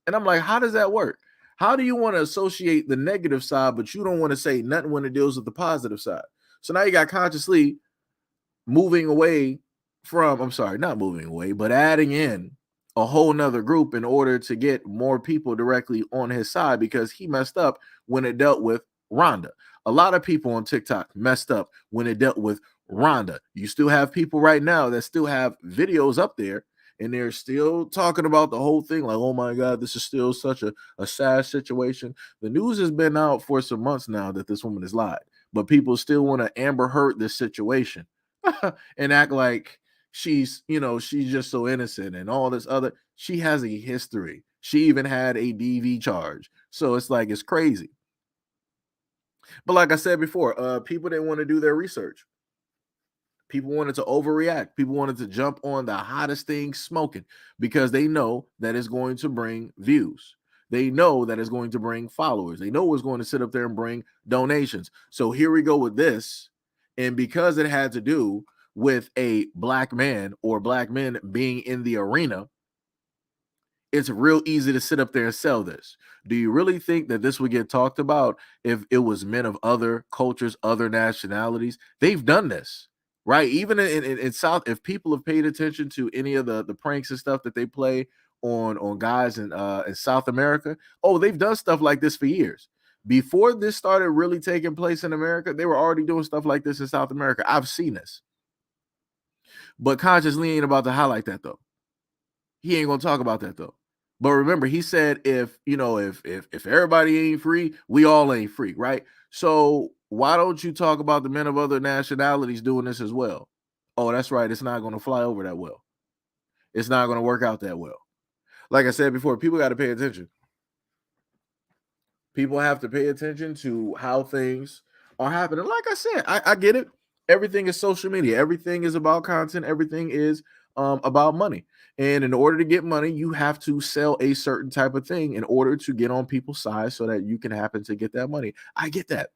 And I'm like, how does that work? How do you want to associate the negative side, but you don't want to say nothing when it deals with the positive side? So now you got consciously moving away from, I'm sorry, not moving away, but adding in a whole nother group in order to get more people directly on his side, because he messed up when it dealt with Rhonda. A lot of people on TikTok messed up when it dealt with Rhonda. You still have people right now that still have videos up there and they're still talking about the whole thing like, oh my God, this is still such a sad situation. The news has been out for some months now that this woman has lied, but people still want to Amber Heard this situation and act like she's just so innocent and all this other. She has a history. She even had a DV charge. So it's like, it's crazy. But like I said before, people didn't want to do their research. People wanted to overreact. People wanted to jump on the hottest thing smoking because they know that it's going to bring views. They know that it's going to bring followers. They know it's going to sit up there and bring donations. So here we go with this. And because it had to do with a black man or black men being in the arena, it's real easy to sit up there and sell this. Do you really think that this would get talked about if it was men of other cultures, other nationalities? They've done this, right? Even in South, if people have paid attention to any of the pranks and stuff that they play on guys in South America, oh, they've done stuff like this for years. Before this started really taking place in America, they were already doing stuff like this in South America. I've seen this. But consciously ain't about to highlight that though. He ain't gonna talk about that though. But remember, he said if everybody ain't free, we all ain't free, right? So why don't you talk about the men of other nationalities doing this as well? Oh, that's right. It's not gonna fly over that well. It's not gonna work out that well. Like I said before, people got to pay attention. People have to pay attention to how things are happening. Like I said, I get it. Everything is social media. Everything is about content. Everything is about money. And in order to get money, you have to sell a certain type of thing in order to get on people's side so that you can happen to get that money. I get that.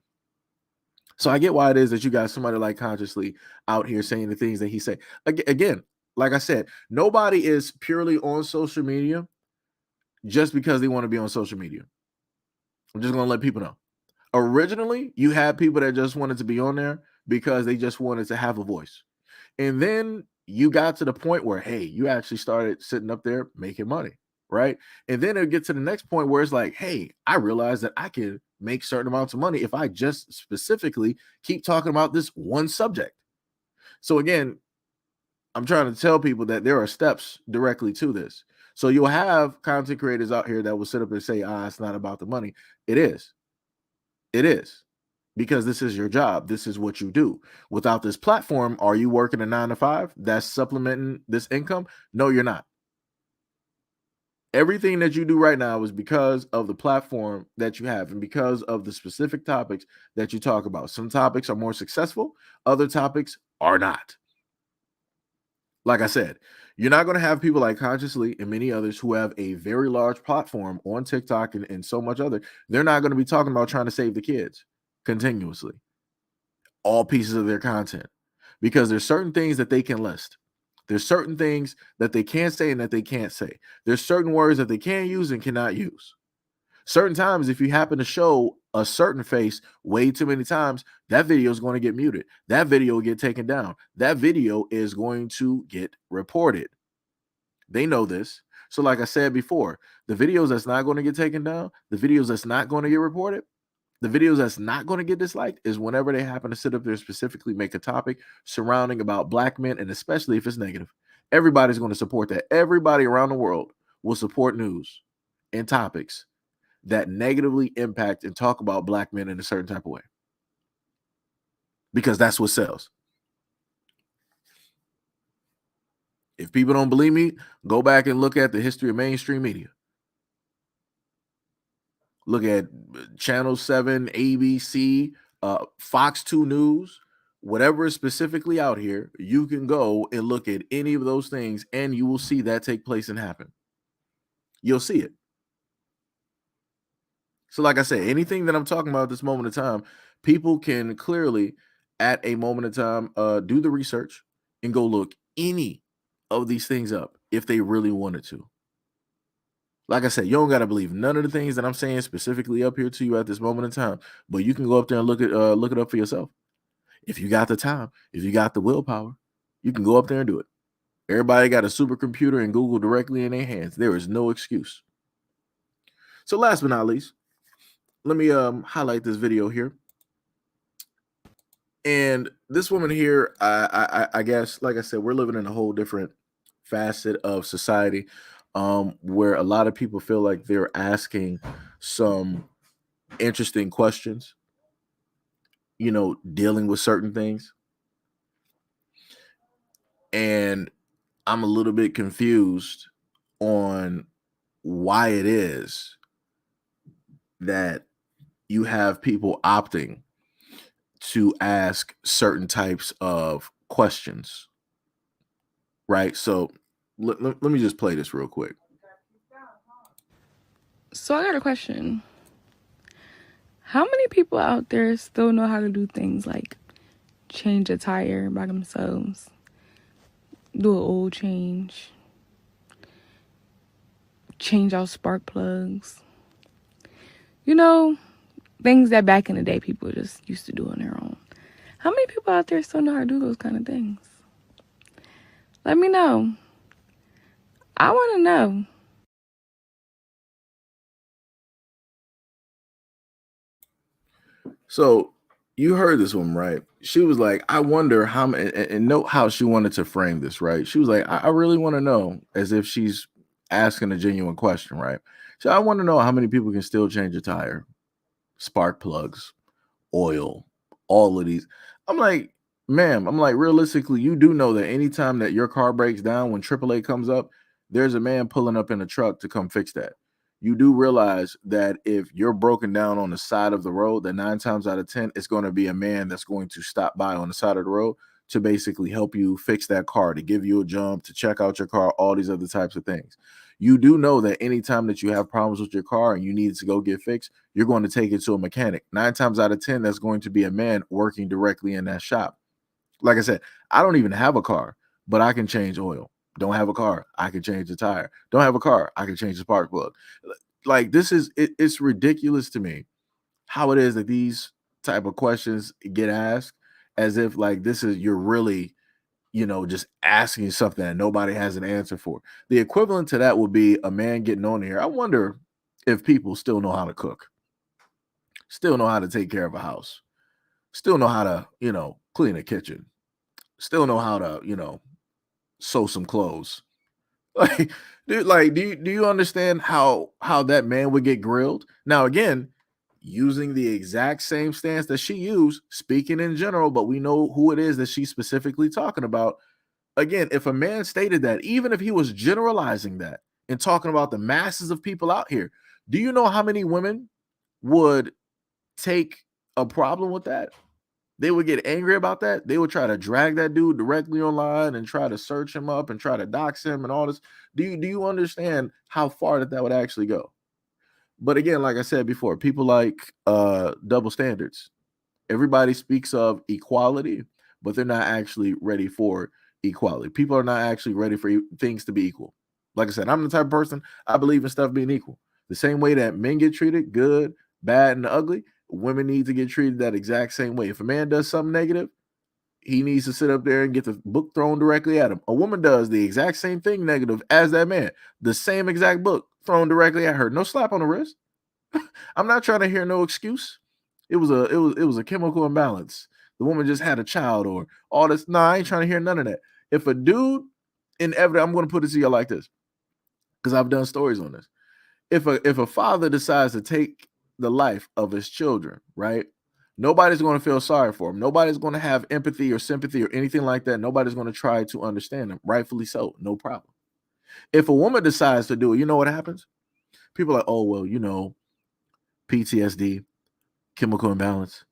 So I get why it is that you got somebody like Consciously out here saying the things that he said. Again, like I said, nobody is purely on social media just because they want to be on social media. I'm just going to let people know. Originally, you had people that just wanted to be on there because they just wanted to have a voice. And then you got to the point where, hey, you actually started sitting up there making money, right? And then it'll get to the next point where it's like, hey, I realized that I can make certain amounts of money if I just specifically keep talking about this one subject. So again, I'm trying to tell people that there are steps directly to this. So you'll have content creators out here that will sit up and say, it's not about the money. It is. It is. Because this is your job. This is what you do. Without this platform, are you working a 9-to-5 that's supplementing this income? No, you're not. Everything that you do right now is because of the platform that you have and because of the specific topics that you talk about. Some topics are more successful. Other topics are not. Like I said, you're not going to have people like Consciously and many others who have a very large platform on TikTok and so much other. They're not going to be talking about trying to save the kids continuously, all pieces of their content, because there's certain things that they can list. There's certain things that they can't say and that they can't say. There's certain words that they can use and cannot use. Certain times, if you happen to show a certain face way too many times, that video is going to get muted. That video will get taken down. That video is going to get reported. They know this. So like I said before, the videos that's not going to get taken down, the videos that's not going to get reported, the videos that's not going to get disliked is whenever they happen to sit up there and specifically make a topic surrounding about black men, and especially if it's negative. Everybody's going to support that. Everybody around the world will support news and topics that negatively impact and talk about black men in a certain type of way. Because that's what sells. If people don't believe me, go back and look at the history of mainstream media. Look at Channel 7, ABC, Fox 2 News, whatever is specifically out here. You can go and look at any of those things and you will see that take place and happen. You'll see it. So like I said, anything that I'm talking about at this moment in time, people can clearly at a moment in time do the research and go look any of these things up if they really wanted to. Like I said, you don't got to believe none of the things that I'm saying specifically up here to you at this moment in time, but you can go up there and look it up for yourself. If you got the time, if you got the willpower, you can go up there and do it. Everybody got a supercomputer and Google directly in their hands. There is no excuse. So last but not least, let me highlight this video here. And this woman here, I guess, like I said, we're living in a whole different facet of society where a lot of people feel like they're asking some interesting questions, you know, dealing with certain things. And I'm a little bit confused on why it is that you have people opting to ask certain types of questions, right? So let me just play this real quick. So I got a question. How many people out there still know how to do things like change a tire by themselves, do an oil change, change out spark plugs? You know, things that back in the day people just used to do on their own. How many people out there still know how to do those kind of things? Let me know. I want to know. So you heard this woman, right? She was like, I wonder how many, and note how she wanted to frame this, right? She was like, I really want to know, as if she's asking a genuine question, right? So I want to know how many people can still change a tire, spark plugs, oil, all of these. I'm like, ma'am, I'm like, realistically, you do know that anytime that your car breaks down, when AAA comes up, there's a man pulling up in a truck to come fix that. You do realize that if you're broken down on the side of the road, that 9 times out of 10, it's going to be a man that's going to stop by on the side of the road to basically help you fix that car, to give you a jump, to check out your car, all these other types of things. You do know that anytime that you have problems with your car and you need to go get fixed, you're going to take it to a mechanic. 9 times out of 10, that's going to be a man working directly in that shop. Like I said, I don't even have a car, but I can change oil. Don't have a car, I can change the tire. Don't have a car, I can change the spark plug. Like, this is, it's ridiculous to me how it is that these type of questions get asked as if like this is, you're really, you know, just asking something that nobody has an answer for. The equivalent to that would be a man getting on here. I wonder if people still know how to cook, still know how to take care of a house, still know how to, you know, clean a kitchen, still know how to, you know, sew some clothes. Like, dude, like, do you understand how that man would get grilled? Now, again, using the exact same stance that she used, speaking in general, but we know who it is that she's specifically talking about. Again, if a man stated that, even if he was generalizing that and talking about the masses of people out here, do you know how many women would take a problem with that? They would get angry about that. They would try to drag that dude directly online and try to search him up and try to dox him and all this. Do you understand how far that would actually go? But again, like I said before, people like double standards. Everybody speaks of equality, but they're not actually ready for equality. People are not actually ready for things to be equal. Like I said, I'm the type of person, I believe in stuff being equal. The same way that men get treated, good, bad, and ugly, women need to get treated that exact same way. If a man does something negative, he needs to sit up there and get the book thrown directly at him. A woman does the exact same thing negative as that man. The same exact book thrown directly at her. No slap on the wrist. I'm not trying to hear no excuse. It was a chemical imbalance. The woman just had a child or all this. No, I ain't trying to hear none of that. If a dude, inevitably, I'm going to put it to you like this, because I've done stories on this. If a father decides to take the life of his children, right? Nobody's going to feel sorry for him. Nobody's going to have empathy or sympathy or anything like that. Nobody's going to try to understand him. Rightfully so. No problem. If a woman decides to do it, you know what happens? People are like, oh, well, you know, PTSD, chemical imbalance.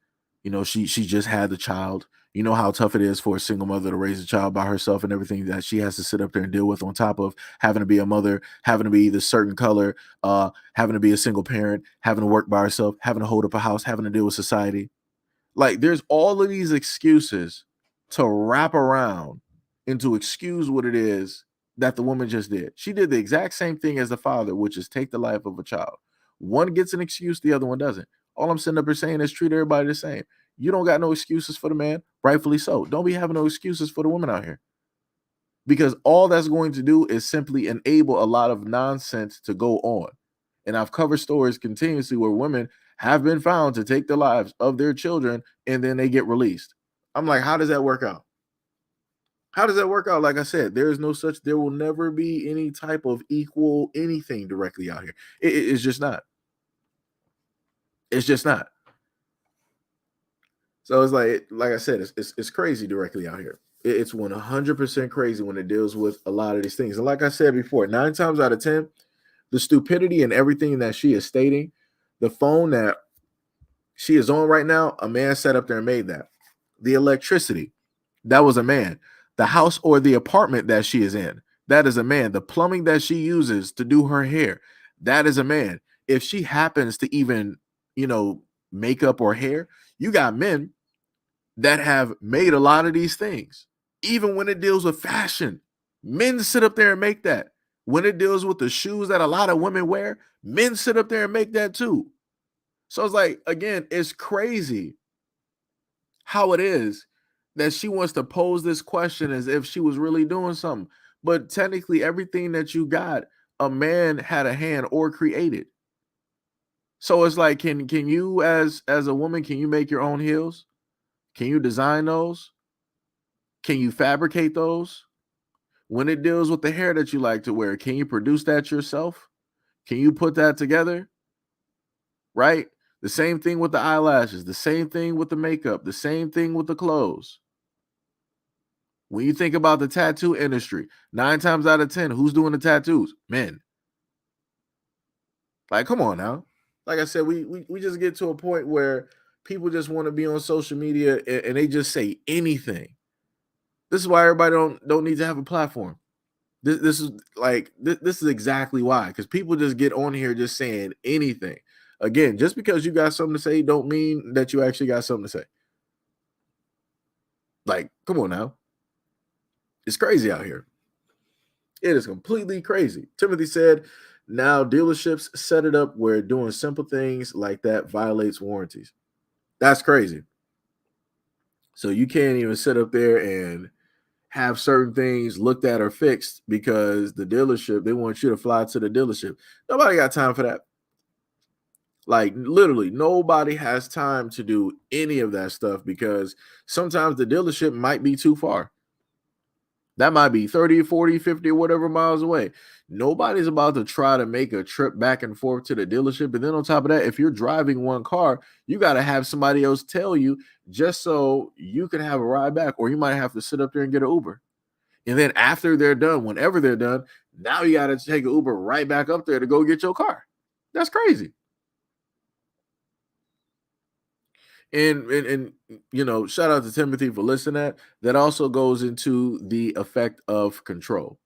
You know, she just had the child. You know how tough it is for a single mother to raise a child by herself and everything that she has to sit up there and deal with, on top of having to be a mother, having to be this certain color, having to be a single parent, having to work by herself, having to hold up a house, having to deal with society. Like, there's all of these excuses to wrap around and to excuse what it is that the woman just did. She did the exact same thing as the father, which is take the life of a child. One gets an excuse, the other one doesn't. All I'm sitting up here saying is treat everybody the same. You don't got no excuses for the man, rightfully so. Don't be having no excuses for the woman out here, because all that's going to do is simply enable a lot of nonsense to go on. And I've covered stories continuously where women have been found to take the lives of their children and then they get released. I'm like, how does that work out? How does that work out? Like I said, there will never be any type of equal anything directly out here. It's just not. It's just not. So it's like I said, it's crazy directly out here. It's 100% crazy when it deals with a lot of these things. And like I said before, 9 times out of 10, the stupidity and everything that she is stating, the phone that she is on right now, a man sat up there and made that. The electricity, that was a man. The house or the apartment that she is in, that is a man. The plumbing that she uses to do her hair, that is a man. If she happens to even, makeup or hair, you got men that have made a lot of these things. Even when it deals with fashion, men sit up there and make that. When it deals with the shoes that a lot of women wear, men sit up there and make that too. So it's like, again, it's crazy how it is that she wants to pose this question as if she was really doing something. But technically, everything that you got, a man had a hand or created. So it's like, can you as a woman, can you make your own heels? Can you design those? Can you fabricate those? When it deals with the hair that you like to wear, can you produce that yourself? Can you put that together? Right? The same thing with the eyelashes, the same thing with the makeup, the same thing with the clothes. When you think about the tattoo industry, 9 times out of 10, who's doing the tattoos? Men. Like, come on now. Like I said, we just get to a point where people just want to be on social media and they just say anything. This is why everybody don't need to have a platform. This is exactly why, because people just get on here just saying anything. Again, just because you got something to say don't mean that you actually got something to say. Like, come on now. It's crazy out here. It is completely crazy. Timothy said, now dealerships set it up where doing simple things like that violates warranties. That's crazy. So you can't even sit up there and have certain things looked at or fixed because the dealership, they want you to fly to the dealership. Nobody got time for that. Like, literally, nobody has time to do any of that stuff because sometimes the dealership might be too far. That might be 30, 40, 50, or whatever miles away. Nobody's about to try to make a trip back and forth to the dealership. And then on top of that, if you're driving one car, you got to have somebody else tell you just so you can have a ride back, or you might have to sit up there and get an Uber. And then after they're done, whenever they're done, now you got to take an Uber right back up there to go get your car. That's crazy. And shout out to Timothy for listening. That also goes into the effect of control.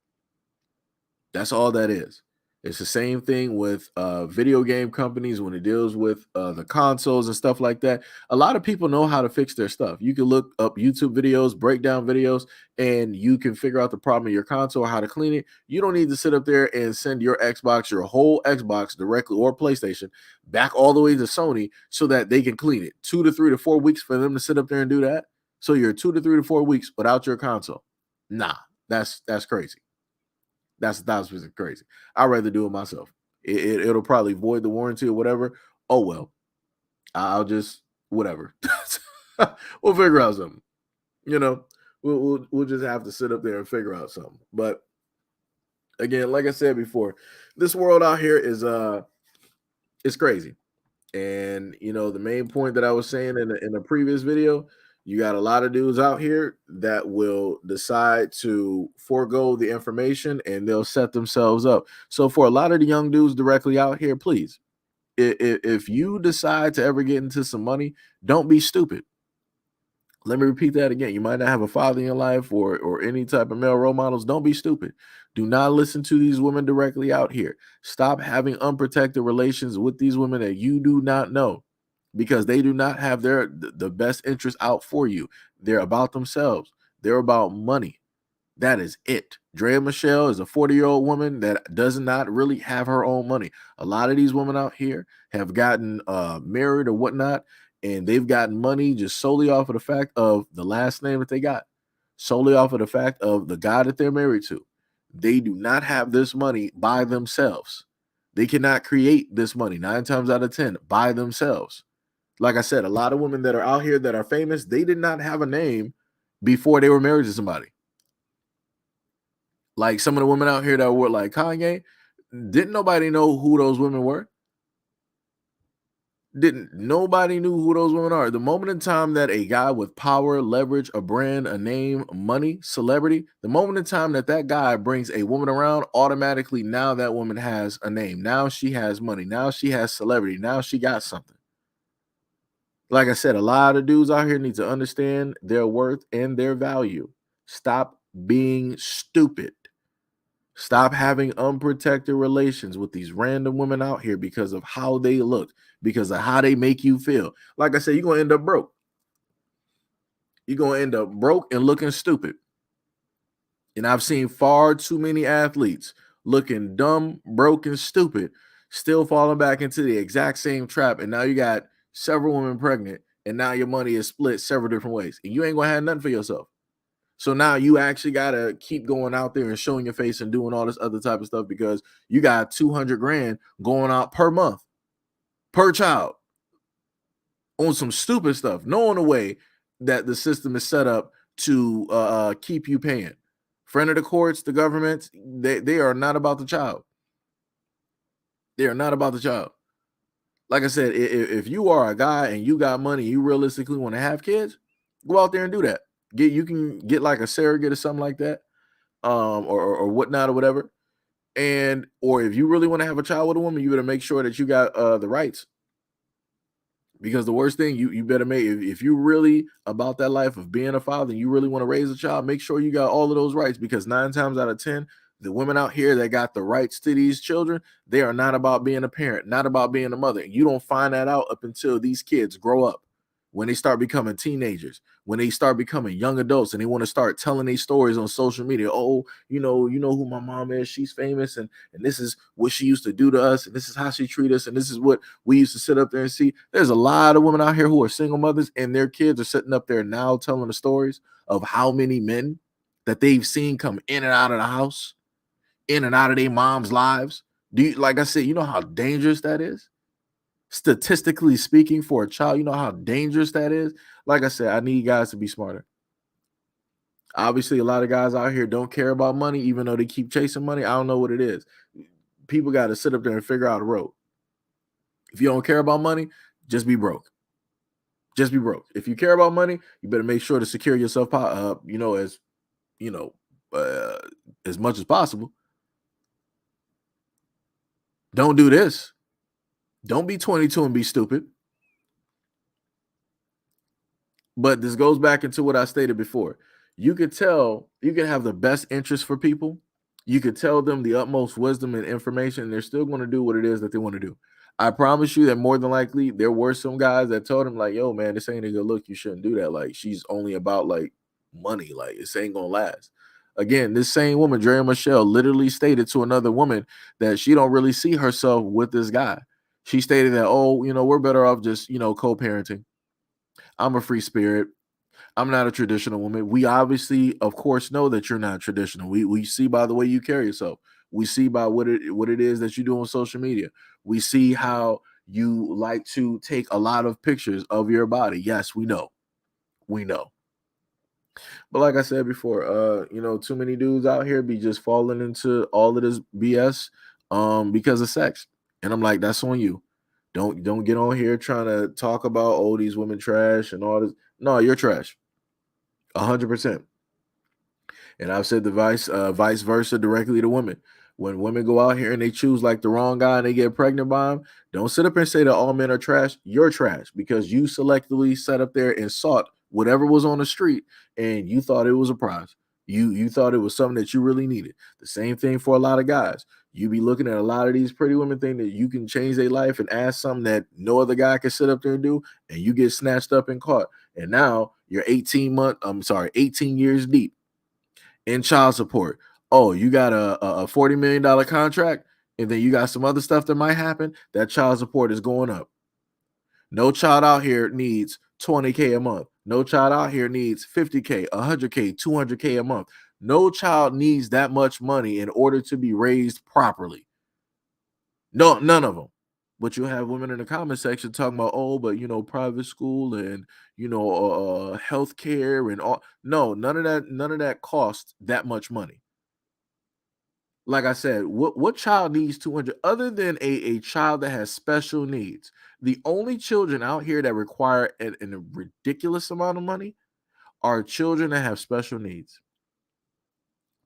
That's all that is. It's the same thing with video game companies when it deals with the consoles and stuff like that. A lot of people know how to fix their stuff. You can look up YouTube videos, breakdown videos, and you can figure out the problem of your console or how to clean it. You don't need to sit up there and send your Xbox, your whole Xbox directly, or PlayStation back all the way to Sony so that they can clean it. 2 to 3 to 4 weeks for them to sit up there and do that. So you're 2 to 3 to 4 weeks without your console. Nah, that's crazy. That's 1,000% crazy. I'd rather do it myself. It'll probably void the warranty or whatever. Oh well, I'll just whatever. We'll figure out something. You know, we'll just have to sit up there and figure out something. But again, like I said before, this world out here is it's crazy. And you know, the main point that I was saying in the previous video, you got a lot of dudes out here that will decide to forego the information and they'll set themselves up. So for a lot of the young dudes directly out here, please, if you decide to ever get into some money, don't be stupid. Let me repeat that again. You might not have a father in your life or any type of male role models. Don't be stupid. Do not listen to these women directly out here. Stop having unprotected relations with these women that you do not know, because they do not have the best interest out for you. They're about themselves. They're about money. That is it. Drea Michelle is a 40-year-old woman that does not really have her own money. A lot of these women out here have gotten married or whatnot, and they've gotten money just solely off of the fact of the last name that they got, solely off of the fact of the guy that they're married to. They do not have this money by themselves. They cannot create this money 9 times out of 10 by themselves. Like I said, a lot of women that are out here that are famous, they did not have a name before they were married to somebody. Like some of the women out here that were like Kanye, didn't nobody know who those women were? Nobody knew who those women are. The moment in time that a guy with power, leverage, a brand, a name, money, celebrity, the moment in time that that guy brings a woman around, automatically now that woman has a name. Now she has money. Now she has celebrity. Now she got something. Like I said, a lot of dudes out here need to understand their worth and their value. Stop being stupid. Stop having unprotected relations with these random women out here because of how they look, because of how they make you feel. Like I said, you're going to end up broke. You're going to end up broke and looking stupid. And I've seen far too many athletes looking dumb, broke, and stupid, still falling back into the exact same trap. And now you got several women pregnant, and now your money is split several different ways. And you ain't going to have nothing for yourself. So now you actually got to keep going out there and showing your face and doing all this other type of stuff because you got 200 grand going out per month, per child, on some stupid stuff, knowing the way that the system is set up to keep you paying. Friend of the courts, the government, they are not about the child. They are not about the child. Like I said, if you are a guy and you got money, you realistically want to have kids, go out there and do that. You can get like a surrogate or something like that, or whatnot or whatever. Or if you really want to have a child with a woman, you better make sure that you got the rights. Because the worst thing you better make, if you're really about that life of being a father and you really want to raise a child, make sure you got all of those rights. Because 9 times out of 10, the women out here that got the rights to these children, they are not about being a parent, not about being a mother. You don't find that out up until these kids grow up. When they start becoming teenagers, when they start becoming young adults and they want to start telling these stories on social media. Oh, you know who my mom is. She's famous. And this is what she used to do to us. And this is how she treat us. And this is what we used to sit up there and see. There's a lot of women out here who are single mothers and their kids are sitting up there now telling the stories of how many men that they've seen come in and out of the house, in and out of their mom's lives. Like I said, you know how dangerous that is? Statistically speaking, for a child, you know how dangerous that is. Like I said, I need guys to be smarter. Obviously, a lot of guys out here don't care about money, even though they keep chasing money. I don't know what it is. People got to sit up there and figure out a road. If you don't care about money, just be broke. Just be broke. If you care about money, you better make sure to secure yourself, as much as possible. Don't do this. Don't be 22 and be stupid. But this goes back into what I stated before. You can have the best interest for people. You could tell them the utmost wisdom and information, and they're still going to do what it is that they want to do. I promise you that more than likely, there were some guys that told him, like, yo, man, this ain't a good look. You shouldn't do that. Like, she's only about, like, money. Like, this ain't going to last. Again, this same woman, Drea Michelle, literally stated to another woman that she don't really see herself with this guy. She stated that, we're better off just, co-parenting. I'm a free spirit. I'm not a traditional woman. We obviously, of course, know that you're not traditional. We see by the way you carry yourself. We see by what it is that you do on social media. We see how you like to take a lot of pictures of your body. Yes, we know. We know. But like I said before, too many dudes out here be just falling into all of this BS because of sex. And I'm like, that's on you. Don't get on here trying to talk about these women trash and all this. No, you're trash. 100%. And I've said the vice versa directly to women. When women go out here and they choose like the wrong guy and they get pregnant by him, don't sit up and say that all men are trash. You're trash because you selectively sat up there and sought whatever was on the street and you thought it was a prize. You thought it was something that you really needed. The same thing for a lot of guys. You be looking at a lot of these pretty women think that you can change their life and ask something that no other guy can sit up there and do, and you get snatched up and caught. And now you're 18 years deep in child support. Oh, you got a $40 million contract, and then you got some other stuff that might happen. That child support is going up. No child out here needs $20K a month. No child out here needs $50K, $100K, $200K a month. No child needs that much money in order to be raised properly. No, none of them. But you have women in the comment section talking about, but private school and healthcare and all. No, none of that costs that much money. Like I said, what child needs 200 other than a child that has special needs? The only children out here that require a ridiculous amount of money are children that have special needs.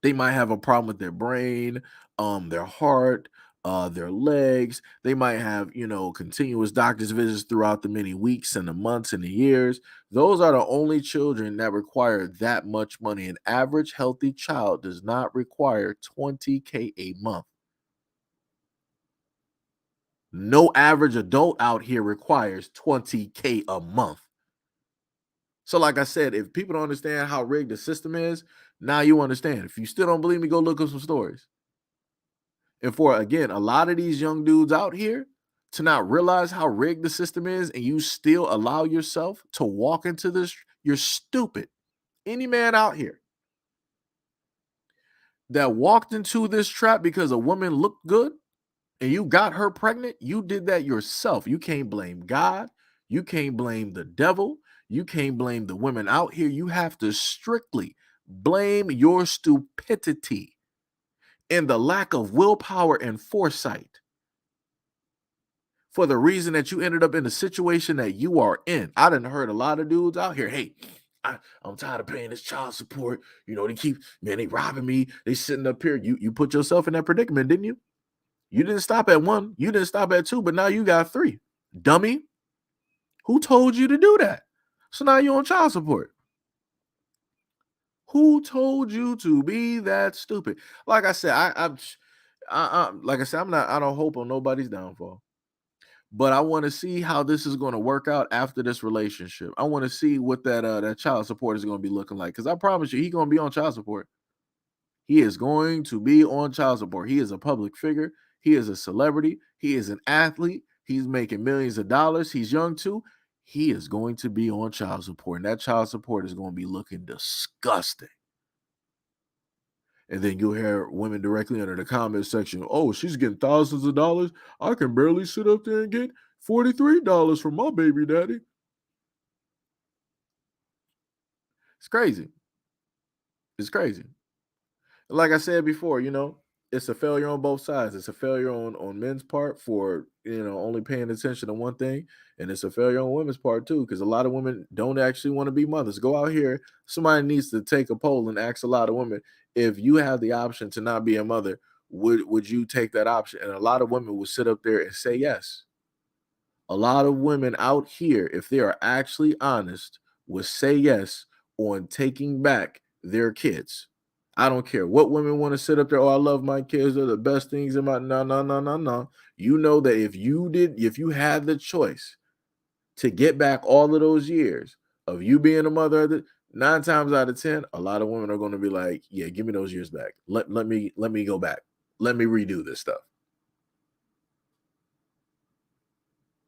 They might have a problem with their brain, their heart, their legs. They might have, continuous doctor's visits throughout the many weeks and the months and the years. Those are the only children that require that much money. An average healthy child does not require $20K a month. No average adult out here requires $20K a month. So like I said, if people don't understand how rigged the system is, now you understand. If you still don't believe me, go look up some stories. And for, again, a lot of these young dudes out here to not realize how rigged the system is and you still allow yourself to walk into this, you're stupid. Any man out here that walked into this trap because a woman looked good and you got her pregnant, you did that yourself. You can't blame God. You can't blame the devil. You can't blame the women out here. You have to strictly blame your stupidity and the lack of willpower and foresight for the reason that you ended up in the situation that you are in. I done heard a lot of dudes out here, hey, I'm tired of paying this child support. They robbing me. They sitting up here. You put yourself in that predicament, didn't you? You didn't stop at 1. You didn't stop at 2, but now you got 3. Dummy. Who told you to do that? So now you're on child support. Who told you to be that stupid? Like I said, I don't hope on nobody's downfall. But I want to see how this is going to work out after this relationship. I want to see what that child support is going to be looking like. Because I promise you, he's going to be on child support. He is going to be on child support. He is a public figure. He is a celebrity. He is an athlete. He's making millions of dollars. He's young too. He is going to be on child support. And that child support is going to be looking disgusting. And then you'll hear women directly under the comment section, oh, she's getting thousands of dollars. I can barely sit up there and get $43 from my baby daddy. It's crazy. It's crazy. Like I said before, it's a failure on both sides. It's a failure on men's part for, only paying attention to one thing. And it's a failure on women's part too, because a lot of women don't actually want to be mothers. Go out here. Somebody needs to take a poll and ask a lot of women, if you have the option to not be a mother, would you take that option? And a lot of women will sit up there and say yes. A lot of women out here, if they are actually honest, will say yes on taking back their kids. I don't care what women want to sit up there. Oh, I love my kids. They're the best things in my. No. You know that if you had the choice to get back all of those years of you being a mother, 9 times out of 10, a lot of women are going to be like, yeah, give me those years back. Let me go back. Let me redo this stuff.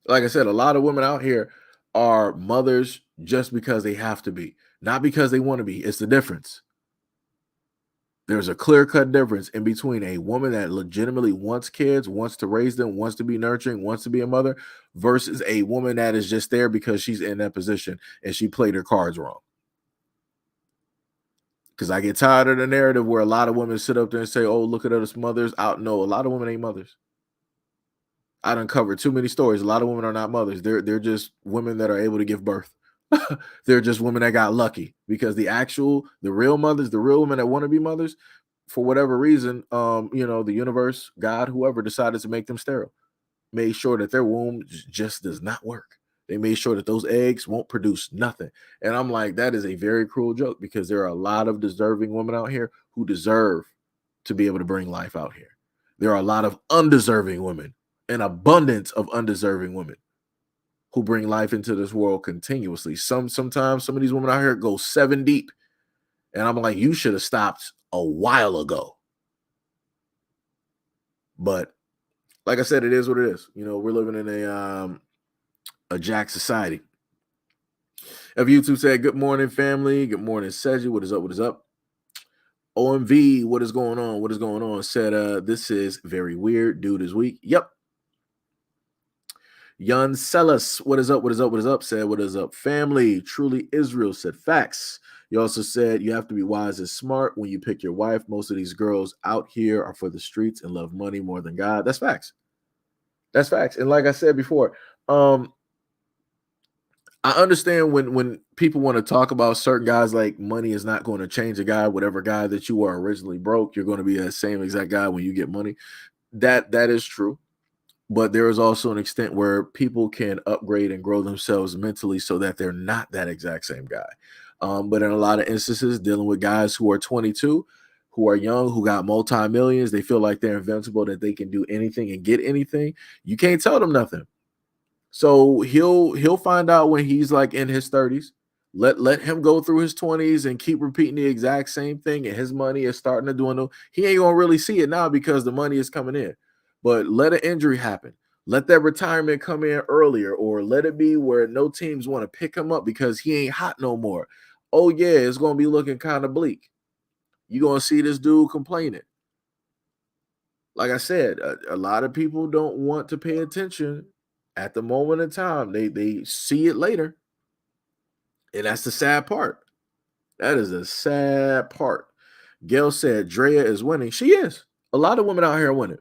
Like I said, a lot of women out here are mothers just because they have to be. Not because they want to be. It's the difference. There's a clear-cut difference in between a woman that legitimately wants kids, wants to raise them, wants to be nurturing, wants to be a mother, versus a woman that is just there because she's in that position and she played her cards wrong. Because I get tired of the narrative where a lot of women sit up there and say, oh, look at us mothers out. No, a lot of women ain't mothers. I done covered too many stories. A lot of women are not mothers. They're just women that are able to give birth. They're just women that got lucky, because the real mothers, the real women that want to be mothers, for whatever reason, the universe, God, whoever decided to make them sterile, made sure that their womb just does not work. They made sure that those eggs won't produce nothing. And I'm like, that is a very cruel joke, because there are a lot of deserving women out here who deserve to be able to bring life out here. There are a lot of undeserving women, an abundance of undeserving women who bring life into this world continuously. Sometimes some of these women out here go 7 deep. And I'm like, you should have stopped a while ago. But like I said, it is what it is. We're living in a jack society. If YouTube said, good morning, family. Good morning, Seji. What is up? What is up? OMV, what is going on? What is going on? Said, this is very weird. Dude is weak. Yep. Yun Celis, what is up? What is up? What is up? Said, what is up, family? Truly Israel said, facts. You also said you have to be wise and smart when you pick your wife. Most of these girls out here are for the streets and love money more than God. That's facts. That's facts. And like I said before, I understand when people want to talk about certain guys, like money is not going to change a guy. Whatever guy that you were originally broke, you're going to be that same exact guy when you get money. That is true. But there is also an extent where people can upgrade and grow themselves mentally so that they're not that exact same guy. But in a lot of instances, dealing with guys who are 22, who are young, who got multi-millions, they feel like they're invincible, that they can do anything and get anything. You can't tell them nothing. So he'll find out when he's like in his 30s. Let him go through his 20s and keep repeating the exact same thing, and his money is starting to dwindle. He ain't gonna really see it now because the money is coming in. But let an injury happen. Let that retirement come in earlier, or let it be where no teams want to pick him up because he ain't hot no more. Oh, yeah, it's going to be looking kind of bleak. You're going to see this dude complaining. Like I said, a lot of people don't want to pay attention at the moment in time. They see it later. And that's the sad part. That is a sad part. Gail said Drea is winning. She is. A lot of women out here are winning.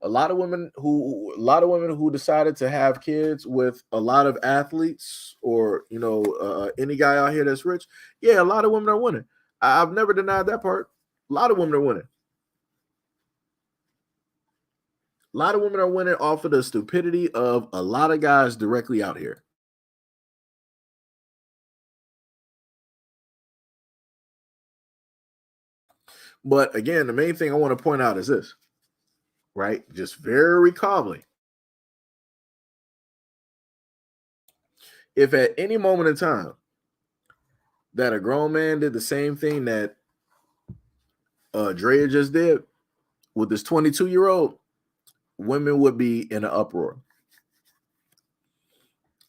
A lot of women who decided to have kids with a lot of athletes, or any guy out here that's rich. Yeah, a lot of women are winning. I've never denied that part. A lot of women are winning. A lot of women are winning off of the stupidity of a lot of guys directly out here. But again, the main thing I want to point out is this. Right? Just very calmly. If at any moment in time that a grown man did the same thing that Drea just did with this 22-year-old, women would be in an uproar.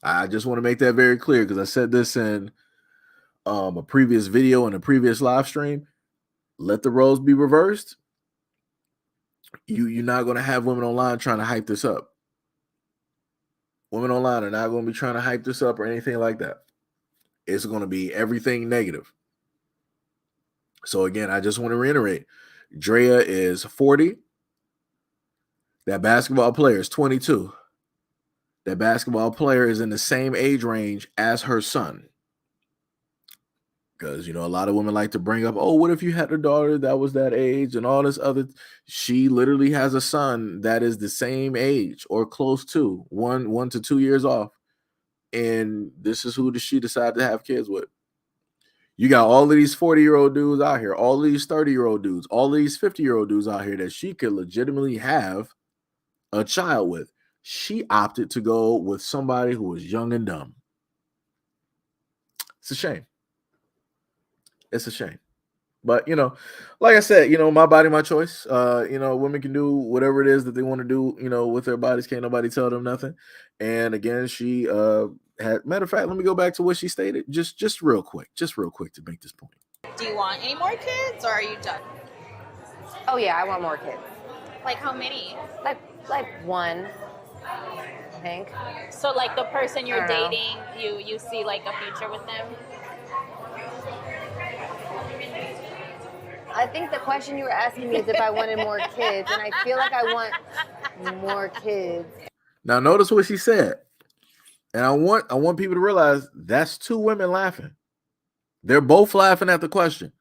I just want to make that very clear, because I said this in a previous video and a previous live stream. Let the roles be reversed. You're not going to have women online trying to hype this up. Women online are not going to be trying to hype this up or anything like that. It's going to be everything negative. So again, I just want to reiterate, Drea is 40. That basketball player is 22. That basketball player is in the same age range as her son. Because, a lot of women like to bring up, oh, what if you had a daughter that was that age and all this other. She literally has a son that is the same age or close to 1 to 2 years off. And this is who she decided to have kids with. You got all of these 40-year-old dudes out here, all of these 30-year-old dudes, all of these 50-year-old dudes out here that she could legitimately have a child with. She opted to go with somebody who was young and dumb. It's a shame. It's a shame. But, like I said, my body, my choice. Women can do whatever it is that they want to do, with their bodies. Can't nobody tell them nothing. And again, she matter of fact, let me go back to what she stated just real quick to make this point. Do you want any more kids or are you done? Oh yeah, I want more kids. Like how many? Like one, I think. So like the person you're I don't know. dating, you see like a future with them? I think the question you were asking me is if I wanted more kids, and I feel like I want more kids. Now notice what she said. And I want people to realize that's two women laughing. They're both laughing at the question.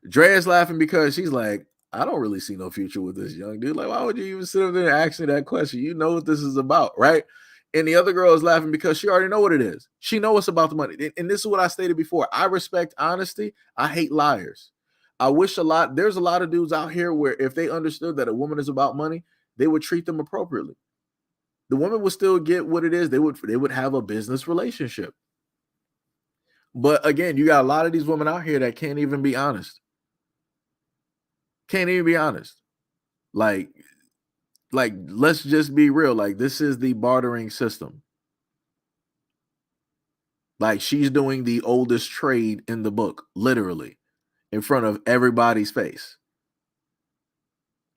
Drea's laughing because she's like, I don't really see no future with this young dude. Like, why would you even sit up there and ask me that question? You know what this is about, right? And the other girl is laughing because she already know what it is. She knows it's about the money. And this is what I stated before. I respect honesty. I hate liars. I wish there's a lot of dudes out here where if they understood that a woman is about money, they would treat them appropriately. The woman would still get what it is. They would have a business relationship. But again, you got a lot of these women out here that can't even be honest. Can't even be honest. Like, let's just be real. Like, this is the bartering system. Like, she's doing the oldest trade in the book, literally, in front of everybody's face.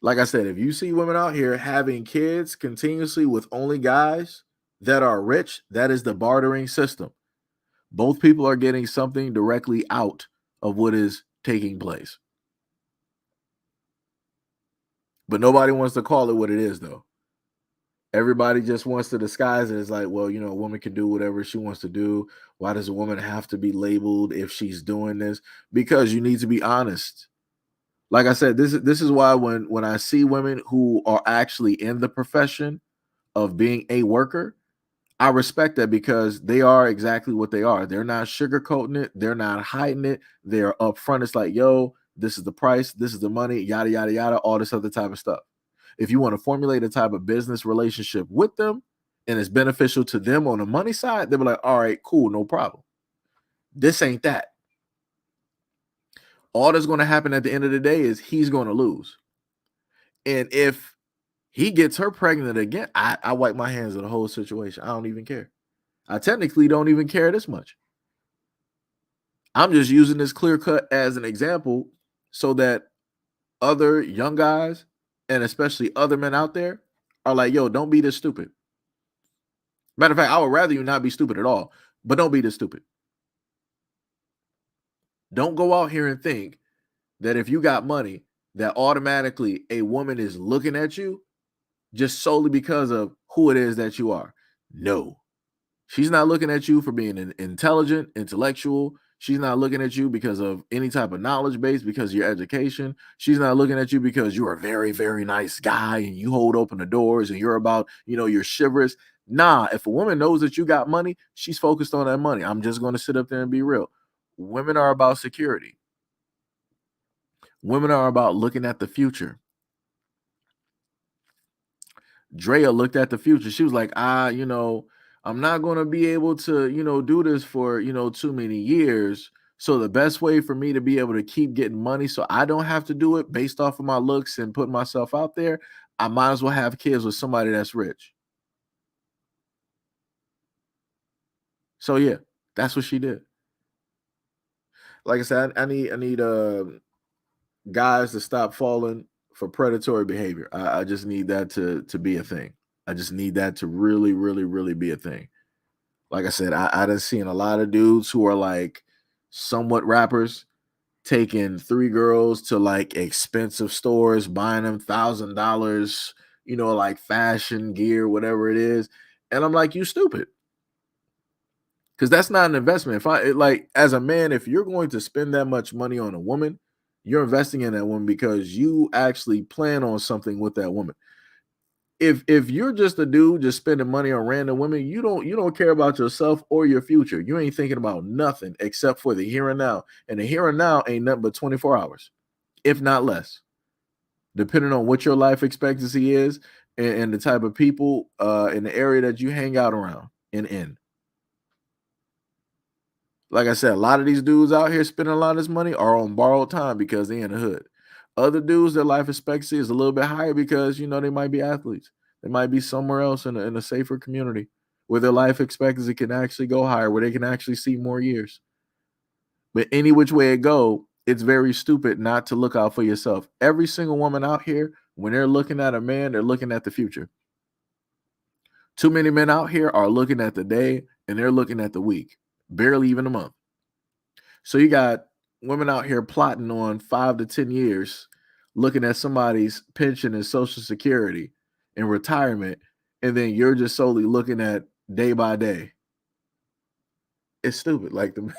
Like I said, if you see women out here having kids continuously with only guys that are rich, that is the bartering system. Both people are getting something directly out of what is taking place. But nobody wants to call it what it is, though. Everybody just wants to disguise it as like, well, a woman can do whatever she wants to do. Why does a woman have to be labeled if she's doing this? Because you need to be honest. Like I said, this is why when I see women who are actually in the profession of being a worker, I respect that because they are exactly what they are. They're not sugarcoating it. They're not hiding it. They're upfront. It's like, yo, this is the price. This is the money, yada, yada, yada, all this other type of stuff. If you want to formulate a type of business relationship with them and it's beneficial to them on the money side, they'll be like, all right, cool, no problem. This ain't that. All that's going to happen at the end of the day is he's going to lose. And if he gets her pregnant again, I wipe my hands of the whole situation. I don't even care. I technically don't even care this much. I'm just using this clear cut as an example so that other young guys and especially other men out there are like, yo, don't be this stupid. Matter of fact, I would rather you not be stupid at all, but don't be this stupid. Don't go out here and think that if you got money, that automatically a woman is looking at you just solely because of who it is that you are. No. She's not looking at you for being an intelligent, intellectual. She's not looking at you because of any type of knowledge base, because of your education. She's not looking at you because you're a very, very nice guy and you hold open the doors and you're about, you're chivalrous. Nah, if a woman knows that you got money, she's focused on that money. I'm just going to sit up there and be real. Women are about security. Women are about looking at the future. Drea looked at the future. She was like, I'm not going to be able to, do this for, too many years. So the best way for me to be able to keep getting money so I don't have to do it based off of my looks and putting myself out there, I might as well have kids with somebody that's rich. So yeah, that's what she did. Like I said, I need guys to stop falling for predatory behavior. I just need that to be a thing. I just need that to really, really, really be a thing. Like I said, I done seen a lot of dudes who are like somewhat rappers taking 3 girls to like expensive stores, buying them $1,000, like fashion gear, whatever it is. And I'm like, you stupid. Because that's not an investment. As a man, if you're going to spend that much money on a woman, you're investing in that woman because you actually plan on something with that woman. If you're just a dude just spending money on random women, you don't care about yourself or your future. You ain't thinking about nothing except for the here and now. And the here and now ain't nothing but 24 hours, if not less, depending on what your life expectancy is and the type of people in the area that you hang out around and in. Like I said, a lot of these dudes out here spending a lot of this money are on borrowed time because they're in the hood. Other dudes, their life expectancy is a little bit higher because, they might be athletes. They might be somewhere else in a safer community where their life expectancy can actually go higher, where they can actually see more years. But any which way it go, it's very stupid not to look out for yourself. Every single woman out here, when they're looking at a man, they're looking at the future. Too many men out here are looking at the day and they're looking at the week, barely even a month. So you got women out here plotting on 5 to 10 years, looking at somebody's pension and Social Security and retirement, and then you're just solely looking at day by day. It's stupid. Like the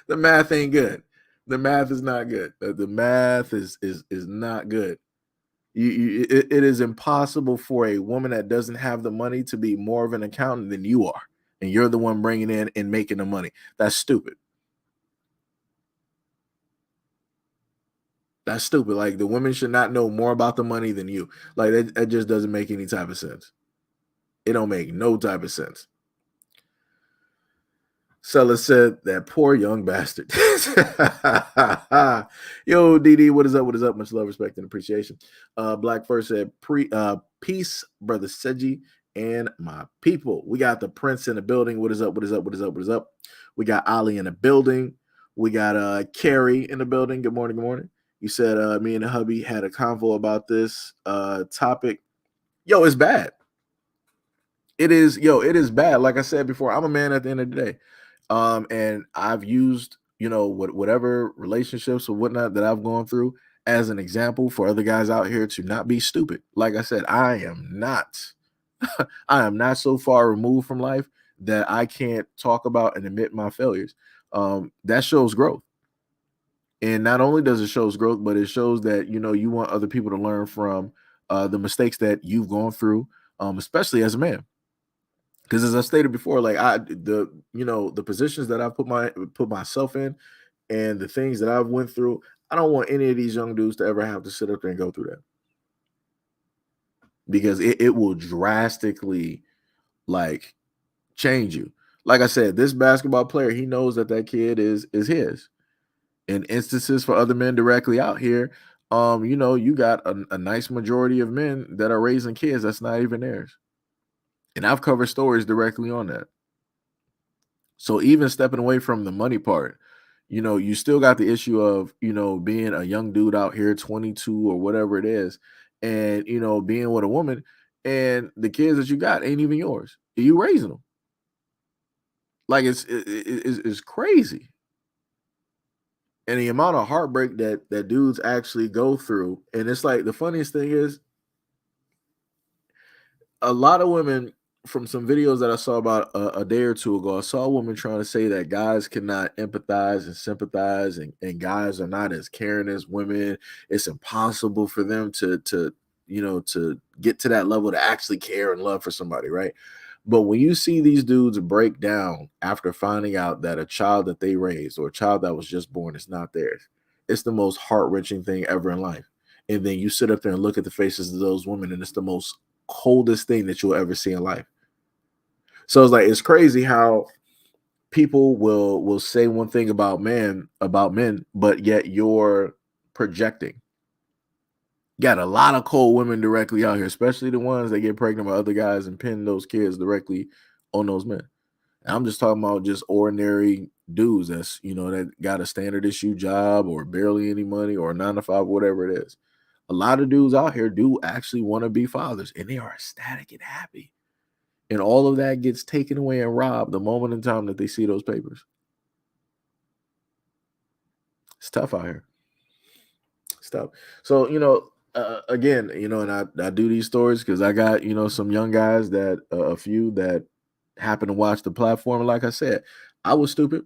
math ain't good. The math is not good. The math is not good. It is impossible for a woman that doesn't have the money to be more of an accountant than you are, and you're the one bringing in and making the money. That's stupid. That's stupid. Like, the women should not know more about the money than you. Like, that just doesn't make any type of sense. It don't make no type of sense. Seller said, that poor young bastard. Yo, DD, what is up? What is up? Much love, respect, and appreciation. Black First said, peace, brother Seji and my people. We got the Prince in the building. What is up? What is up? What is up? What is up? We got Ali in the building. We got Carrie in the building. Good morning. Good morning. You said me and the hubby had a convo about this topic. Yo, it's bad. It is bad. Like I said before, I'm a man at the end of the day. And I've used, whatever relationships or whatnot that I've gone through as an example for other guys out here to not be stupid. Like I said, I am not so far removed from life that I can't talk about and admit my failures. That shows growth. And not only does it show growth, but it shows that, you want other people to learn from the mistakes that you've gone through, especially as a man. Because as I stated before, like the positions that I put myself in and the things that I've went through, I don't want any of these young dudes to ever have to sit up there and go through that. Because it will drastically like change you. Like I said, this basketball player, he knows that kid is his. In instances for other men directly out here, you got a nice majority of men that are raising kids that's not even theirs. And I've covered stories directly on that. So even stepping away from the money part, you still got the issue of, being a young dude out here, 22 or whatever it is, and, being with a woman, and the kids that you got ain't even yours. You raising them. Like, it's crazy. And the amount of heartbreak that dudes actually go through. And it's like, the funniest thing is, a lot of women, from some videos that I saw about a day or two ago, I saw a woman trying to say that guys cannot empathize and sympathize, and guys are not as caring as women. It's impossible for them to get to that level to actually care and love for somebody, right? But when you see these dudes break down after finding out that a child that they raised or a child that was just born is not theirs, it's the most heart-wrenching thing ever in life. And then you sit up there and look at the faces of those women, and it's the most coldest thing that you'll ever see in life. So it's crazy how people will say one thing about men, but yet you're projecting. Got a lot of cold women directly out here, especially the ones that get pregnant by other guys and pin those kids directly on those men. And I'm just talking about just ordinary dudes that's, that got a standard issue job or barely any money or a 9-to-5, whatever it is. A lot of dudes out here do actually want to be fathers, and they are ecstatic and happy. And all of that gets taken away and robbed the moment in time that they see those papers. It's tough out here. It's tough. So, again, and I do these stories because I got, some young guys that, a few that happen to watch the platform. And like I said, I was stupid.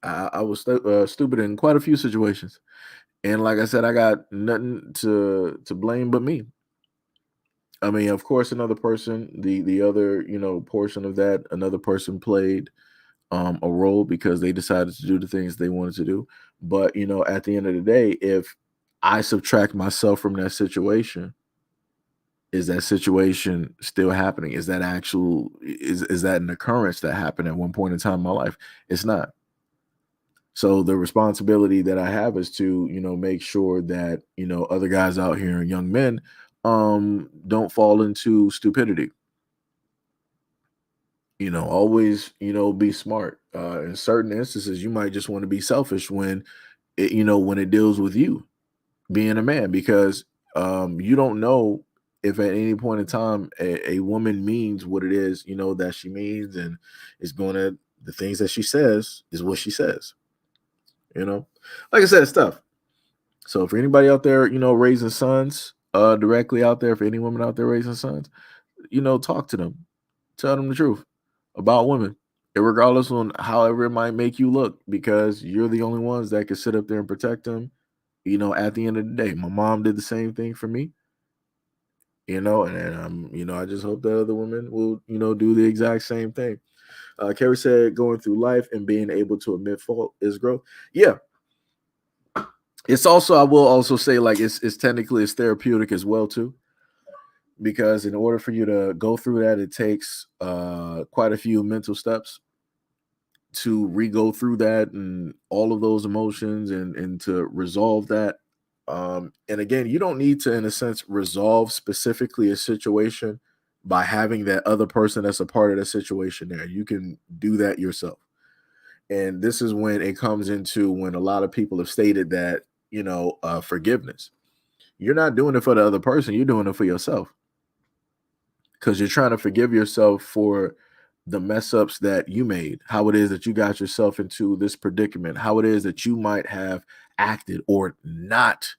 I was stupid in quite a few situations. And like I said, I got nothing to blame but me. I mean, of course, another person, the other, portion of that, another person played a role because they decided to do the things they wanted to do. But, at the end of the day, if I subtract myself from that situation, is that situation still happening? Is that is that an occurrence that happened at one point in time in my life? It's not. So the responsibility that I have is to, make sure that, other guys out here, young men, don't fall into stupidity. always, be smart. In certain instances, you might just want to be selfish when when it deals with you being a man, because you don't know if at any point in time a woman means what it is, that she means, and is going to, the things that she says is what she says. Like I said, it's tough. So for anybody out there, raising sons, directly out there, for any woman out there raising sons, talk to them, tell them the truth about women, regardless on however it might make you look, because you're the only ones that can sit up there and protect them. At the end of the day, my mom did the same thing for me. And I just hope that other women will, do the exact same thing. Carrie said, going through life and being able to admit fault is growth. Yeah. It's also, I will also say, like, it's technically it's therapeutic as well too, because in order for you to go through that, it takes quite a few mental steps to re-go through that and all of those emotions and to resolve that. And again, you don't need to, in a sense, resolve specifically a situation by having that other person that's a part of the situation there. You can do that yourself. And this is when it comes into when a lot of people have stated that, forgiveness. You're not doing it for the other person. You're doing it for yourself, because you're trying to forgive yourself for the mess ups that you made, how it is that you got yourself into this predicament, how it is that you might have acted or not,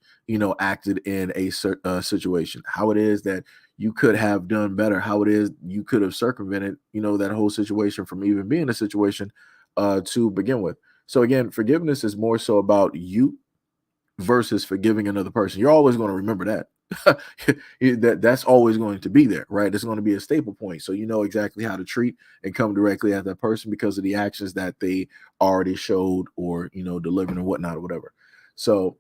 acted in a situation, how it is that you could have done better, how it is you could have circumvented, that whole situation from even being a situation to begin with. So again, forgiveness is more so about you versus forgiving another person. You're always going to remember that. That's always going to be there, right? It's going to be a staple point. So you know exactly how to treat and come directly at that person because of the actions that they already showed or, delivered or whatnot or whatever. So,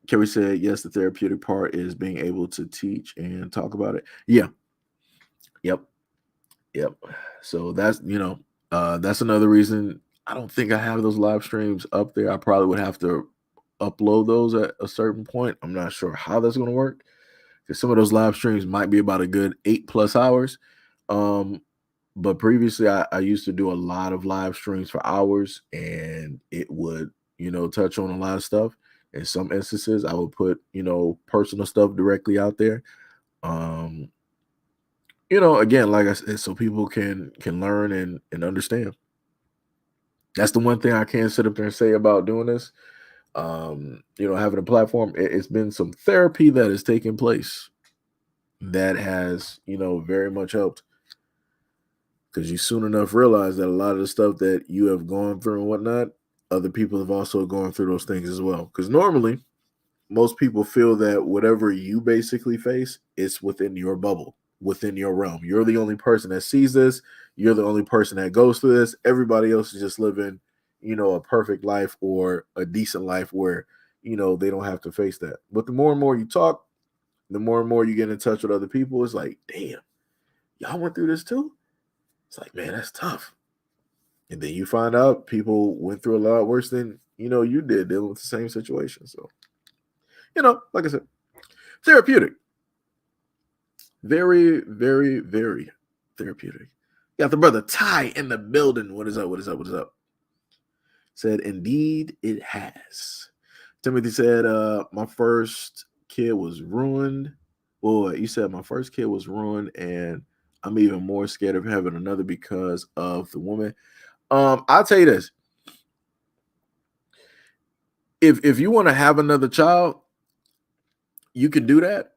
Kerry said, yes, the therapeutic part is being able to teach and talk about it. Yeah. Yep. So that's, that's another reason I don't think I have those live streams up there. I probably would have to upload those at a certain point. I'm not sure how that's going to work, because some of those live streams might be about a good 8+ hours. But previously I used to do a lot of live streams for hours, and it would, touch on a lot of stuff. In some instances, I would put, personal stuff directly out there. Again, like I said, so people can learn and understand. That's the one thing I can't sit up there and say about doing this. Having a platform, it's been some therapy that has taken place that has, very much helped, because you soon enough realize that a lot of the stuff that you have gone through and whatnot, other people have also gone through those things as well. Because normally, most people feel that whatever you basically face, it's within your bubble, within your realm. You're the only person that sees this. You're the only person that goes through this. Everybody else is just living, a perfect life or a decent life where, they don't have to face that. But the more and more you talk, the more and more you get in touch with other people, it's like, damn, y'all went through this too? It's like, man, that's tough. And then you find out people went through a lot worse than, you did, dealing with the same situation. So, like I said, therapeutic. Very, very, very therapeutic. Got the brother Ty in the building. What is up? Said, indeed, it has. Timothy said, my first kid was ruined. Boy, you said my first kid was ruined, and I'm even more scared of having another because of the woman. I'll tell you this. If you want to have another child, you can do that.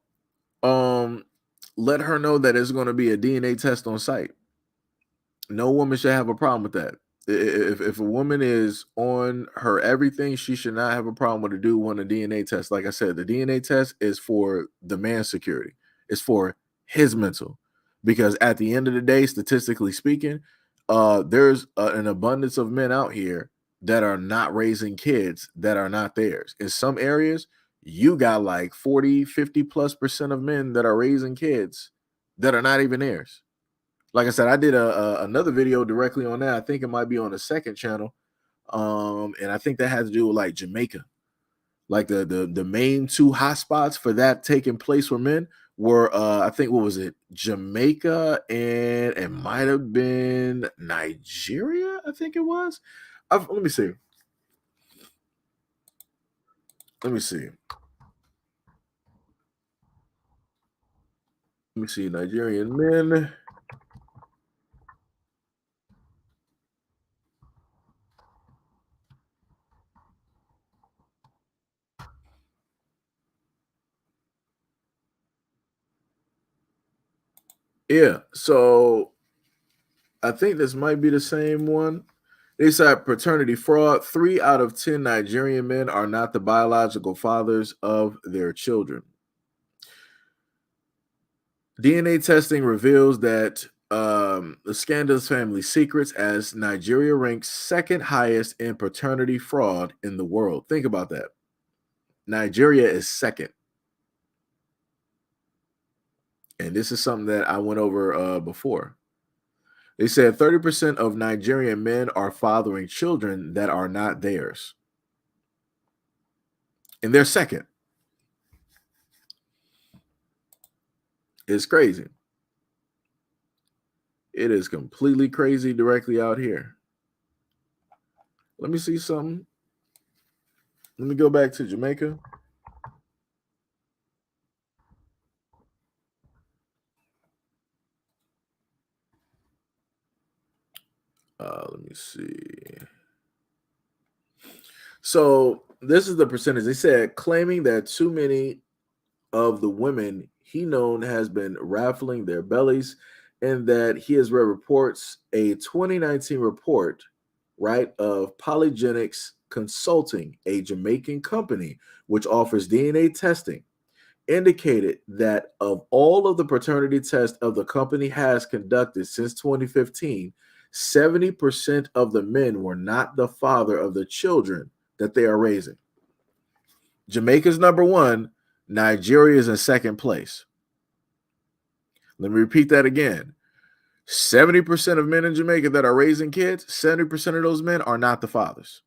Let her know that it's going to be a DNA test on site. No woman should have a problem with that. If a woman is on her everything, she should not have a problem with a dude wanting a DNA test. Like I said, the DNA test is for the man's security. It's for his mental. Because at the end of the day, statistically speaking, there's an abundance of men out here that are not raising kids that are not theirs. In some areas, you got like 40-50+% of men that are raising kids that are not even theirs. Like I said, I did another video directly on that. I think it might be on the second channel. And I think that had to do with like Jamaica. Like the main two hotspots for that taking place for men were I think what was it? Jamaica, and it might have been Nigeria, I think it was. Let me see. Let me see. Let me see. Nigerian men. Yeah, so I think this might be the same one. They said paternity fraud. 3 out of 10 Nigerian men are not the biological fathers of their children. DNA testing reveals that the scandalous family secrets as Nigeria ranks second highest in paternity fraud in the world. Think about that. Nigeria is second. And this is something that I went over before. They said 30% of Nigerian men are fathering children that are not theirs. And they're second. It's crazy. It is completely crazy directly out here. Let me see something. Let me go back to Jamaica. Let me see. So this is the percentage. They said claiming that too many of the women he known has been raffling their bellies, and that he has read reports, a 2019 report, right, of Polygenics Consulting, a Jamaican company which offers DNA testing, indicated that of all of the paternity tests of the company has conducted since 2015, 70% of the men were not the father of the children that they are raising. Jamaica's number one, Nigeria is in second place. Let me repeat that again. 70% of men in Jamaica that are raising kids, 70% of those men are not the fathers.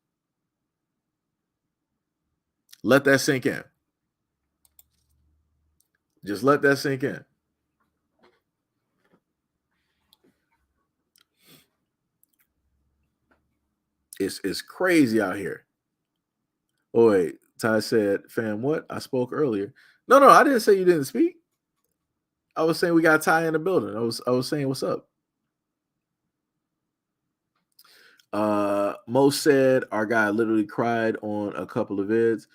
Let that sink in. Just let that sink in. It's crazy out here. Oh, wait. Ty said, fam, what? I spoke earlier. No, I didn't say you didn't speak. I was saying we got Ty in the building. I was saying what's up. Mo said our guy literally cried on a couple of vids.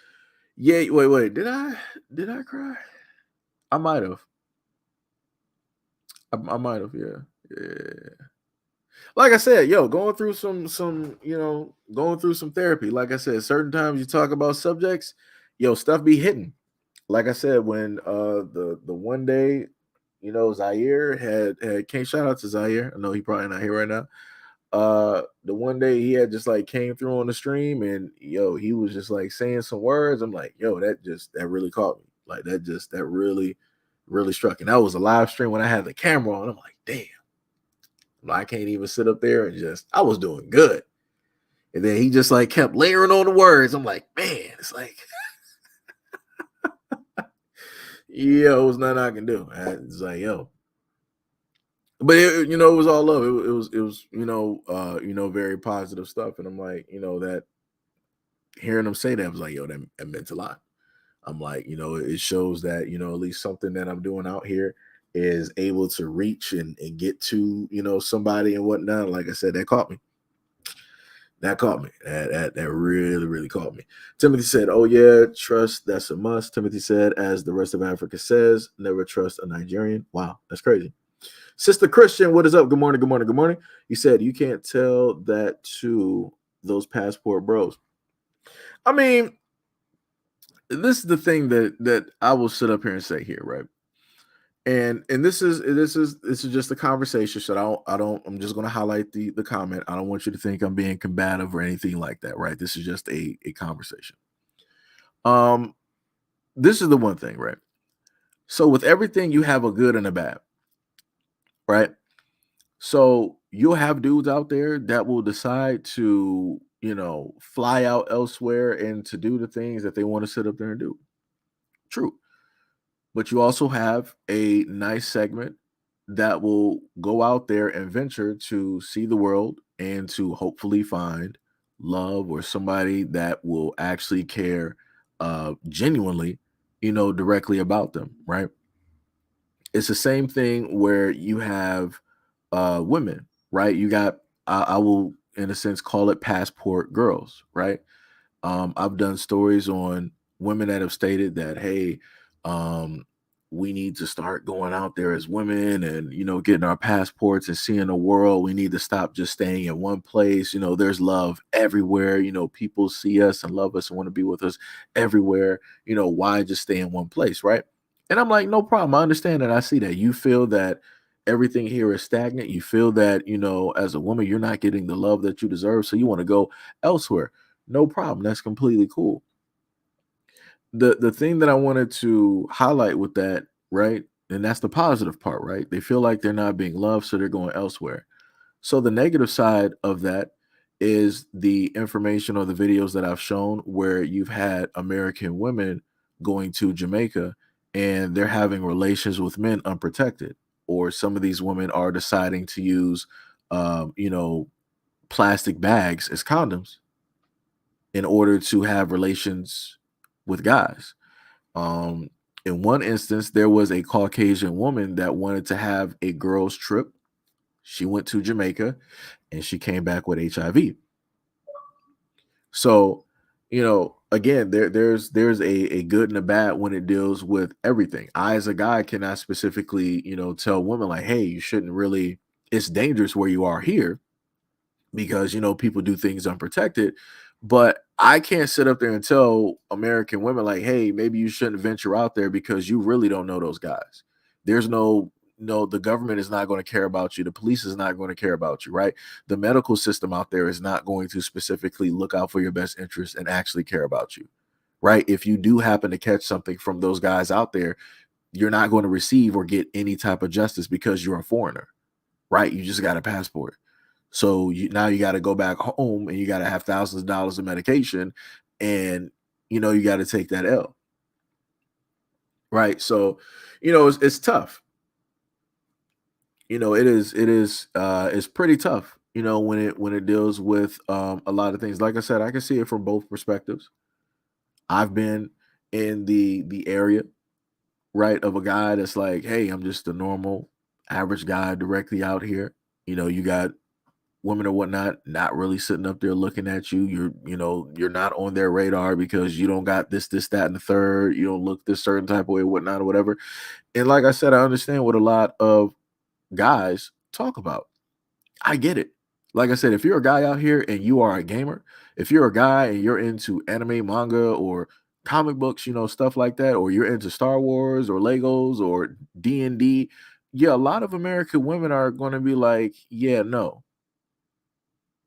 Yeah, wait. Did I cry? I might have. I might have, yeah. Like I said, going through some going through some therapy. Like I said, certain times you talk about subjects, stuff be hitting. Like I said, when the one day, Zaire had came, shout out to Zaire. I know he probably not here right now. The one day he had just like came through on the stream, and he was just like saying some words. I'm like, that really caught me. Like that really struck. And that was a live stream when I had the camera on. I'm like, damn. I can't even sit up there and I was doing good. And then he just like kept layering on the words. I'm like, man, it's like, it's nothing I can do. It's like, but it was all love. It was very positive stuff. And I'm like, that hearing him say that, I was like, that meant a lot. I'm like, it shows that, at least something that I'm doing out here is able to reach and get to, somebody and whatnot. Like I said, that caught me. That really, really caught me. Timothy said, oh yeah, trust, that's a must. Timothy said, as the rest of Africa says, never trust a Nigerian. Wow, that's crazy. Sister Christian, what is up? Good morning, good morning, good morning. You said you can't tell that to those passport bros. I mean, this is the thing that I will sit up here and say here, right? And this is just a conversation. So I'm just going to highlight the comment. I don't want you to think I'm being combative or anything like that, right? This is just a conversation. This is the one thing, right? So with everything, you have a good and a bad, right? So you'll have dudes out there that will decide to, fly out elsewhere and to do the things that they want to sit up there and do. True. but you also have a nice segment that will go out there and venture to see the world and to hopefully find love or somebody that will actually care genuinely, directly about them, right? It's the same thing where you have women, right? You got, I will, in a sense, call it passport girls, right? I've done stories on women that have stated that, hey, um, we need to start going out there as women and, getting our passports and seeing the world. We need to stop just staying in one place. There's love everywhere. People see us and love us and want to be with us everywhere. Why just stay in one place, right? And I'm like, no problem. I understand that. I see that. You feel that everything here is stagnant. You feel that, as a woman, you're not getting the love that you deserve. So you want to go elsewhere. No problem. That's completely cool. The thing that I wanted to highlight with that, right? And that's the positive part, right? They feel like they're not being loved, so they're going elsewhere. So the negative side of that is the information or the videos that I've shown where you've had American women going to Jamaica and they're having relations with men unprotected, or some of these women are deciding to use, plastic bags as condoms in order to have relations with guys. Um, in one instance, there was a Caucasian woman that wanted to have a girls' trip. She went to Jamaica and she came back with HIV. So, again, there's a good and a bad when it deals with everything. I, as a guy, cannot specifically, tell women like, hey, you shouldn't really, it's dangerous where you are here because people do things unprotected. But I can't sit up there and tell American women like, hey, maybe you shouldn't venture out there because you really don't know those guys. There's no, the government is not going to care about you. The police is not going to care about you, right? The medical system out there is not going to specifically look out for your best interest and actually care about you, right? If you do happen to catch something from those guys out there, you're not going to receive or get any type of justice because you're a foreigner, right? You just got a passport. So now you got to go back home and you got to have thousands of dollars of medication and, you got to take that L. Right. So, it's tough. It's pretty tough, when it deals with a lot of things. Like I said, I can see it from both perspectives. I've been in the area, right, of a guy that's like, hey, I'm just a normal average guy directly out here. You got women or whatnot not really sitting up there looking at you. You're not on their radar because you don't got this, that, and the third. You don't look this certain type of way, whatnot, or whatever. And like I said, I understand what a lot of guys talk about. I get it. Like I said, if you're a guy out here and you are a gamer, if you're a guy and you're into anime, manga, or comic books, stuff like that, or you're into Star Wars or Legos or D&D, yeah, a lot of American women are going to be like, yeah, no.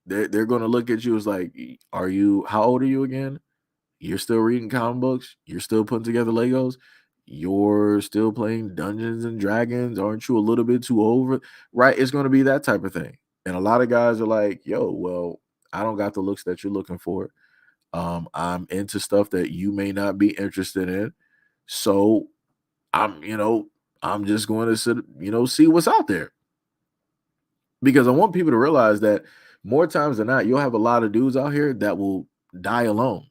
They're going to look at you as like, how old are you again? You're still reading comic books? You're still putting together Legos? You're still playing Dungeons and Dragons? Aren't you a little bit too over? Right? It's going to be that type of thing. And a lot of guys are like, yo, well, I don't got the looks that you're looking for. I'm into stuff that you may not be interested in. So I'm just going to sit, see what's out there. Because I want people to realize that more times than not, you'll have a lot of dudes out here that will die alone.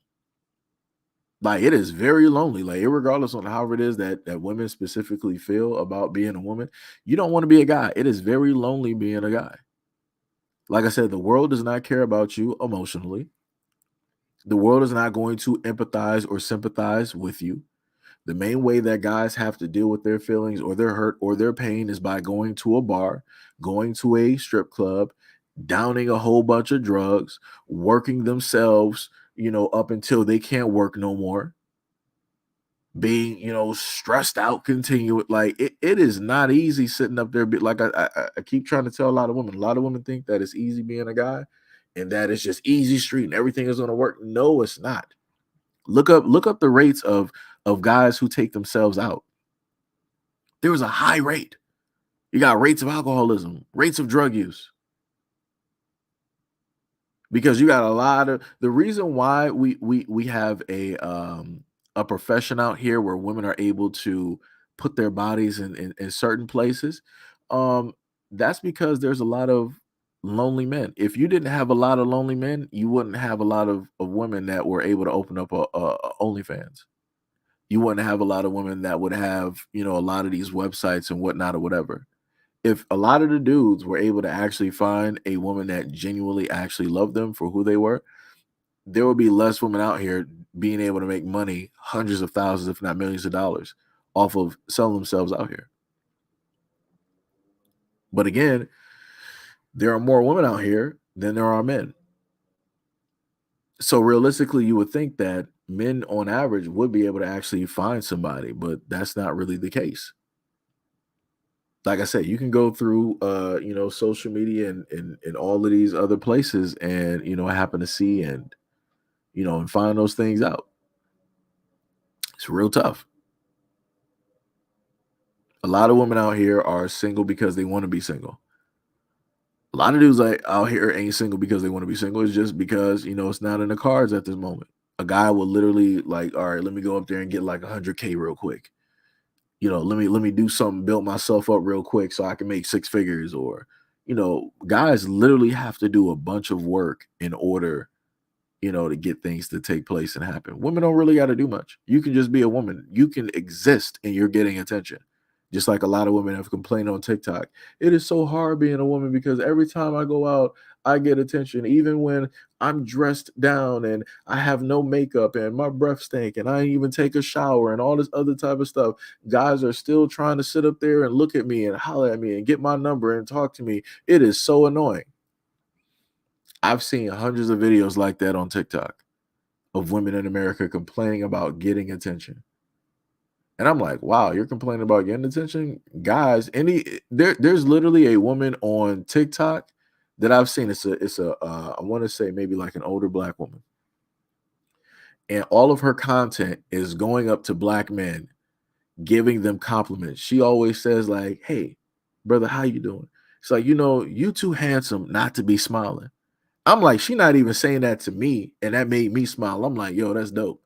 Like, it is very lonely. Like, regardless on however it is that women specifically feel about being a woman, you don't want to be a guy. It is very lonely being a guy. Like I said, the world does not care about you emotionally. The world is not going to empathize or sympathize with you. The main way that guys have to deal with their feelings or their hurt or their pain is by going to a bar, going to a strip club, downing a whole bunch of drugs, working themselves, up until they can't work no more, being, stressed out, like it is not easy sitting up there. Like I keep trying to tell a lot of women think that it's easy being a guy and that it's just easy street and everything is going to work. No, it's not. Look up the rates of guys who take themselves out. There was a high rate. You got rates of alcoholism, rates of drug use. Because you got a lot of the reason why we have a profession out here where women are able to put their bodies in certain places, that's because there's a lot of lonely men. If you didn't have a lot of lonely men, you wouldn't have a lot of women that were able to open up a OnlyFans. You wouldn't have a lot of women that would have, you know, a lot of these websites and whatnot or whatever. If a lot of the dudes were able to actually find a woman that genuinely actually loved them for who they were, there would be less women out here being able to make money, hundreds of thousands, if not millions of dollars, off of selling themselves out here. But again, there are more women out here than there are men. So realistically, you would think that men on average would be able to actually find somebody, but that's not really the case. Like I said, you can go through you know, social media and all of these other places and, you know, happen to see and, you know, and find those things out. It's real tough. A lot of women out here are single because they want to be single. A lot of dudes like out here ain't single because they want to be single. It's just because, you know, it's not in the cards at this moment. A guy will literally like, all right, let me go up there and get like 100K real quick. You know, let me do something, build myself up real quick so I can make six figures. Or, you know, guys literally have to do a bunch of work in order, you know, to get things to take place and happen. Women don't really got to do much. You can just be a woman. You can exist and you're getting attention. Just like a lot of women have complained on TikTok. It is so hard being a woman because every time I go out, I get attention. Even when I'm dressed down and I have no makeup and my breath stink and I ain't even take a shower and all this other type of stuff, guys are still trying to sit up there and look at me and holler at me and get my number and talk to me. It is so annoying. I've seen hundreds of videos like that on TikTok of women in America complaining about getting attention. And I'm like, wow, you're complaining about getting attention? Guys, there's literally a woman on TikTok that I've seen. It's a I want to say maybe like an older black woman. And all of her content is going up to black men, giving them compliments. She always says like, hey, brother, how you doing? It's like, you know, you too handsome not to be smiling. I'm like, she not even saying that to me. And that made me smile. I'm like, yo, that's dope.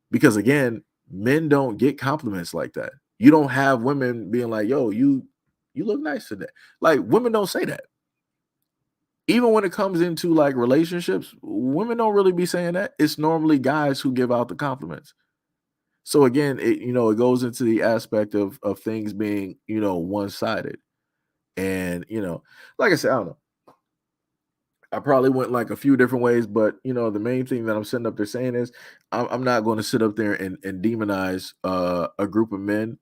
Because again, men don't get compliments like that. You don't have women being like, yo, you look nice today. Like, women don't say that. Even when it comes into like relationships, women don't really be saying that. It's normally guys who give out the compliments. So again, it goes into the aspect of things being, you know, one-sided. And, you know, like I said, I don't know. I probably went like a few different ways, but you know, the main thing that I'm sitting up there saying is I'm not going to sit up there and demonize a group of men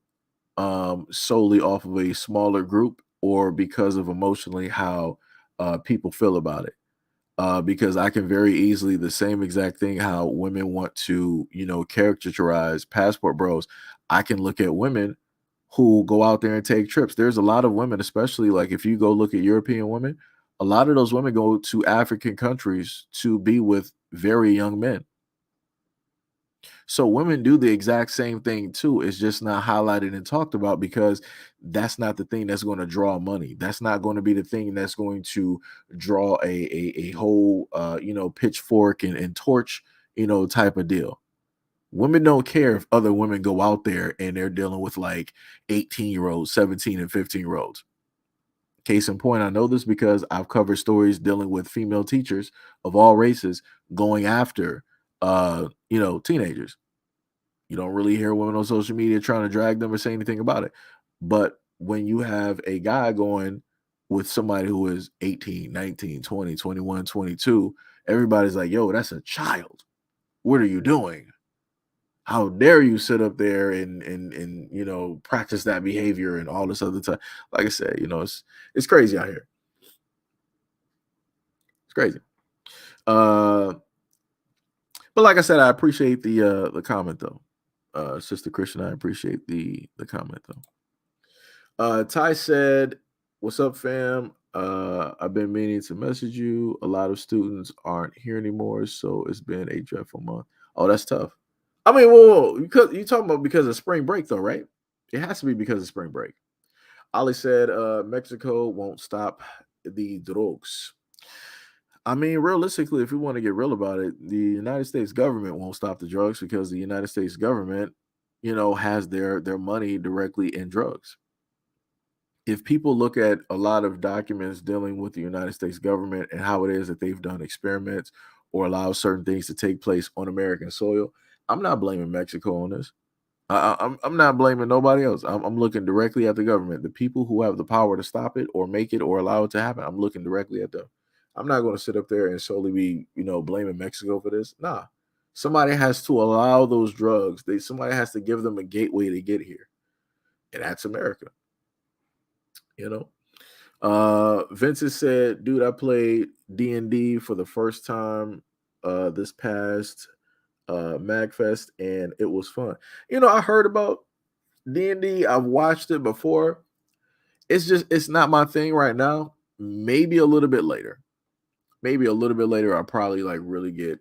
solely off of a smaller group or because of emotionally how people feel about it. Because I can very easily the same exact thing how women want to, you know, characterize passport bros. I can look at women who go out there and take trips. There's a lot of women, especially like if you go look at European women, a lot of those women go to African countries to be with very young men. So women do the exact same thing too. It's just not highlighted and talked about because that's not the thing that's going to draw money. That's not going to be the thing that's going to draw a whole you know, pitchfork and torch, you know, type of deal. Women don't care if other women go out there and they're dealing with like 18-year-olds, 17 and 15-year-olds. Case in point, I know this because I've covered stories dealing with female teachers of all races going after, you know, teenagers. You don't really hear women on social media trying to drag them or say anything about it. But when you have a guy going with somebody who is 18, 19, 20, 21, 22, everybody's like, yo, that's a child. What are you doing? How dare you sit up there and you know, practice that behavior and all this other time. Like I said, you know, it's crazy out here. It's crazy. But like I said, I appreciate the comment though. Sister Christian, I appreciate the comment though. Ty said, what's up, fam? I've been meaning to message you. A lot of students aren't here anymore, so it's been a dreadful month. Oh, that's tough. I mean, whoa, because you talking about because of spring break, though, right? It has to be because of spring break. Ali said, Mexico won't stop the drugs. I mean, realistically, if we want to get real about it, the United States government won't stop the drugs because the United States government, has their money directly in drugs. If people look at a lot of documents dealing with the United States government and how it is that they've done experiments or allowed certain things to take place on American soil, I'm not blaming Mexico on this. I'm not blaming nobody else. I'm looking directly at the government, the people who have the power to stop it or make it or allow it to happen. I'm looking directly at them. I'm not going to sit up there and solely be, blaming Mexico for this. Nah, somebody has to allow those drugs. Somebody has to give them a gateway to get here, and that's America. Vincent said, "Dude, I played D&D for the first time this past MagFest, and it was fun." I heard about D&D. I've watched it before. It's not my thing right now. Maybe a little bit later. I'll probably really get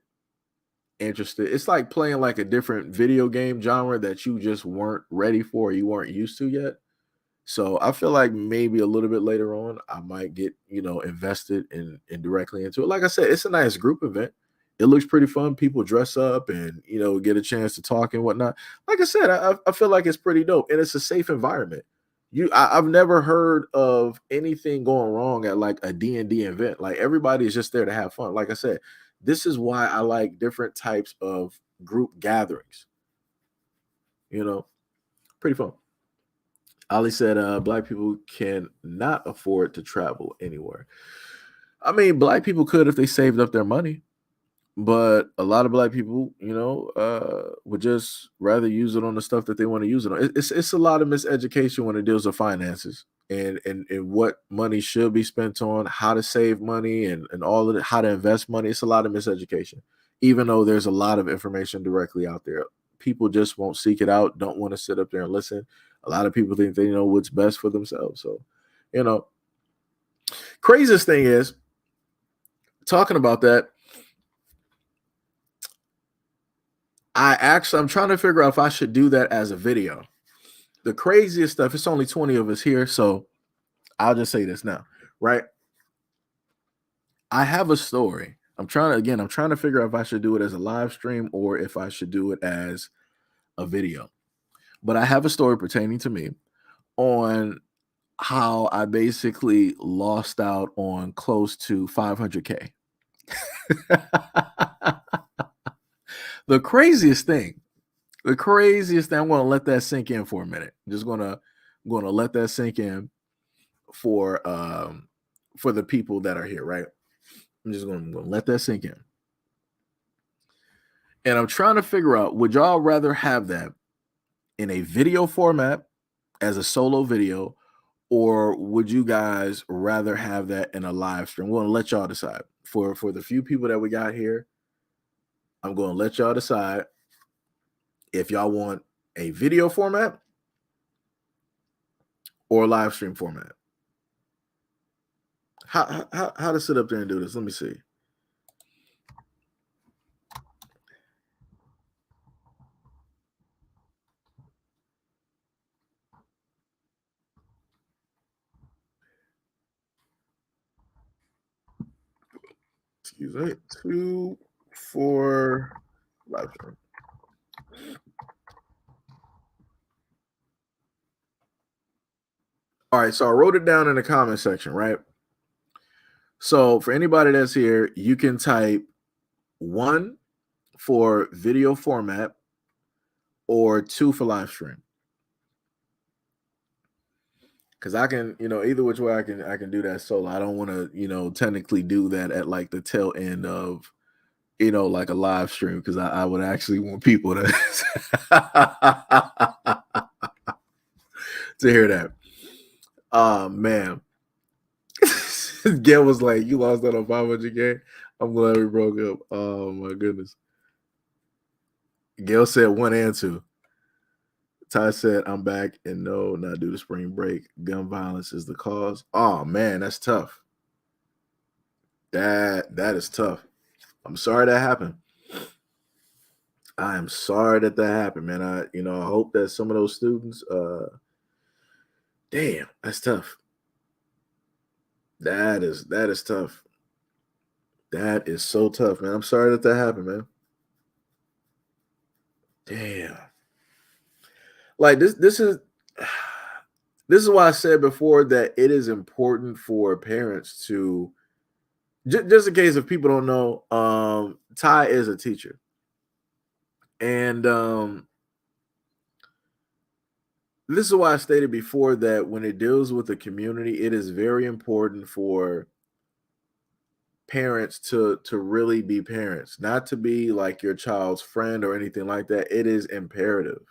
interested. It's like playing like a different video game genre that you just weren't ready for, you weren't used to yet. So I feel like maybe a little bit later on, I might get, invested in directly into it. Like I said, it's a nice group event. It looks pretty fun. People dress up and, get a chance to talk and whatnot. Like I said, I feel like it's pretty dope, and it's a safe environment. I've never heard of anything going wrong at like a D&D event. Like everybody is just there to have fun. Like I said, this is why I like different types of group gatherings. Pretty fun. Ali said, Black people can not afford to travel anywhere. I mean, Black people could if they saved up their money. But a lot of Black people, would just rather use it on the stuff that they want to use it on. It's a lot of miseducation when it deals with finances and what money should be spent on, how to save money and all of it, how to invest money. It's a lot of miseducation, even though there's a lot of information directly out there. People just won't seek it out, don't want to sit up there and listen. A lot of people think they know what's best for themselves. So, craziest thing is, talking about that, I'm trying to figure out if I should do that as a video. The craziest stuff, it's only 20 of us here, so I'll just say this now, right? I have a story. I'm trying to figure out if I should do it as a live stream or if I should do it as a video. But I have a story pertaining to me on how I basically lost out on close to 500K. The craziest thing, I'm going to let that sink in for a minute. I'm just going to let that sink in for the people that are here, right? I'm just going to let that sink in. And I'm trying to figure out, would y'all rather have that in a video format as a solo video, or would you guys rather have that in a live stream? I'm going to let y'all decide. For the few people that we got here, I'm going to let y'all decide if y'all want a video format or a live stream format. How to sit up there and do this? Let me see. Excuse me. 2 for live stream. All right, so I wrote it down in the comment section, right? So for anybody that's here, you can type 1 for video format or 2 for live stream. Because I can, either which way I can do that solo. I don't want to, technically do that at like the tail end of, like a live stream, because I would actually want people to to hear that. Man. Gail was like, "You lost that on 500K. I'm glad we broke up." Oh my goodness. Gail said 1 and 2. Ty said, "I'm back, and no, not due to spring break. Gun violence is the cause." Oh man, that's tough. That is tough. I'm sorry that happened. I am sorry that happened, man. I hope that some of those students, damn, that's tough. That is tough. That is so tough, man. I'm sorry that happened, man. Damn. like this is this is why I said before that it is important for parents to just in case if people don't know, Ty is a teacher. And this is why I stated before that when it deals with the community, it is very important for parents to really be parents, not to be like your child's friend or anything like that. It is imperative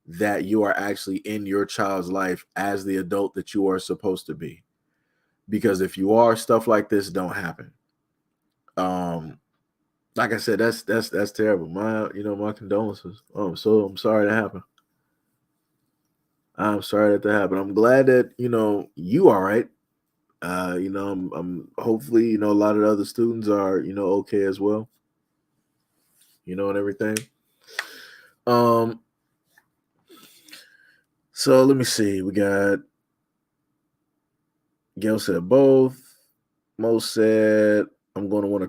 that you are actually in your child's life as the adult that you are supposed to be. Because if you are, stuff like this don't happen. Like I said, that's terrible. My condolences. I'm sorry that happened. I'm sorry that happened. I'm glad that you all right. I'm hopefully a lot of the other students are okay as well. And everything. So let me see. We got Gail said both. Mo said I'm going to want to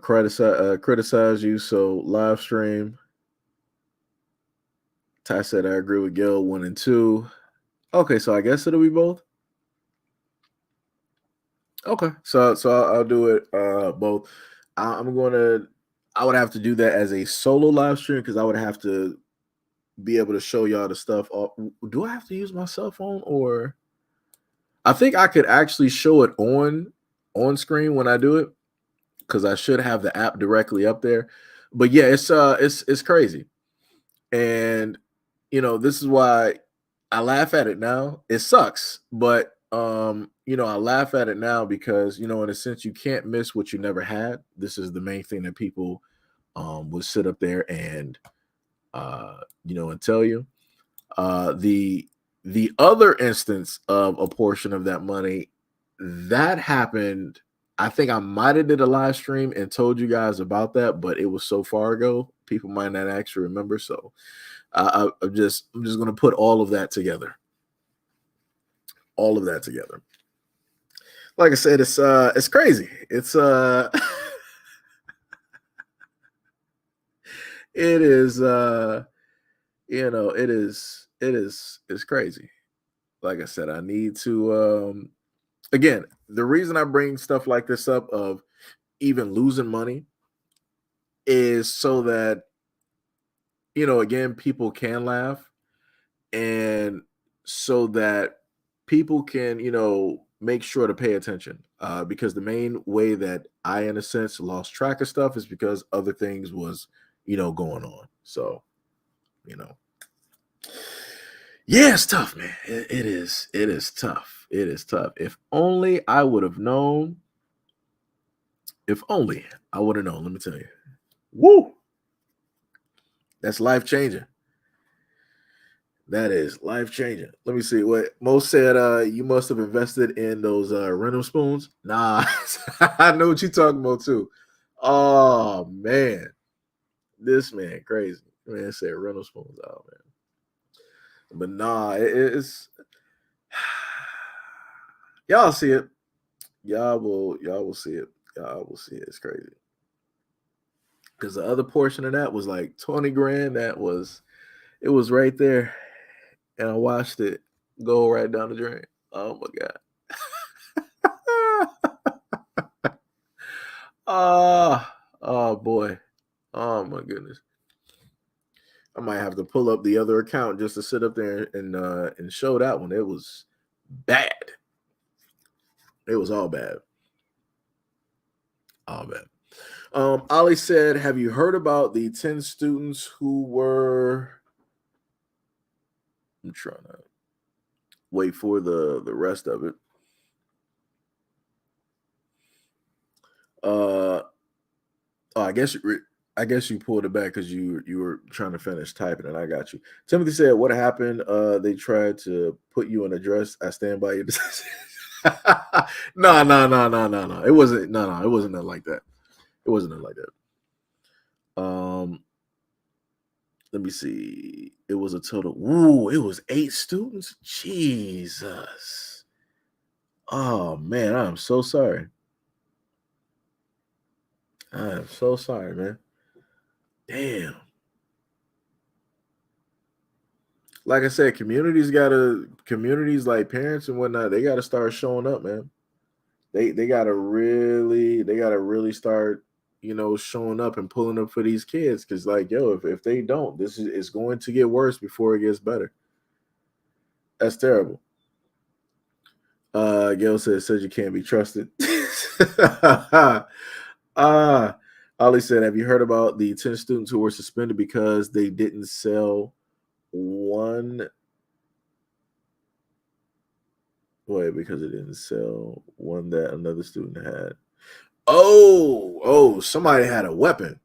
criticize you. So live stream. Ty said I agree with Gail 1 and 2. Okay, so I guess it'll be both. Okay, so I'll do it both. I would have to do that as a solo live stream because I would have to be able to show y'all the stuff. Do I have to use my cell phone, or I think I could actually show it on screen when I do it because I should have the app directly up there. But yeah, it's crazy, and this is why I laugh at it now. It sucks, but I laugh at it now because in a sense you can't miss what you never had. This is the main thing that people would sit up there and and tell you. The other instance of a portion of that money that happened, I think I might have did a live stream and told you guys about that, but it was so far ago, people might not actually remember. So I'm just going to put all of that together. All of that together. Like I said, it's crazy. It's it is it's crazy. Like I said, I need to again, the reason I bring stuff like this up of even losing money is so that again, people can laugh, and so that people can make sure to pay attention, because the main way that I in a sense lost track of stuff is because other things was going on. So yeah, it's tough, man. It is tough. It is tough. If only I would have known. If only I would have known. Let me tell you. Woo! That's life changing. That is life changing. Let me see what Mo said. You must have invested in those random spoons. Nah, I know what you're talking about too. Oh man, this man crazy. Man said rental spoons. Oh man, but nah, it's y'all see it. Y'all will see it. Y'all will see it. It's crazy. Because the other portion of that was like 20 grand. It was right there. And I watched it go right down the drain. Oh my God. Oh boy. Oh my goodness. I might have to pull up the other account just to sit up there and show that one. It was bad. It was all bad. All bad. Ali said, have you heard about the 10 students who were... I'm trying to wait for the rest of it. I guess you pulled it back because you were trying to finish typing, and I got you. Timothy said, what happened? They tried to put you in a dress. I stand by your decision. No. It wasn't. No. It wasn't nothing like that. It wasn't nothing like that. Let me see. It was a total. Ooh, it was 8 students. Jesus. Oh man, I'm so sorry. I am so sorry, man. Damn. like I said, communities like parents and whatnot, they gotta start showing up, man. They gotta really start, showing up and pulling up for these kids. Cause like, yo, if they don't, it's going to get worse before it gets better. That's terrible. Gail says you can't be trusted. Ollie said, have you heard about the 10 students who were suspended because they didn't sell one? Because it didn't sell one that another student had. Oh, somebody had a weapon.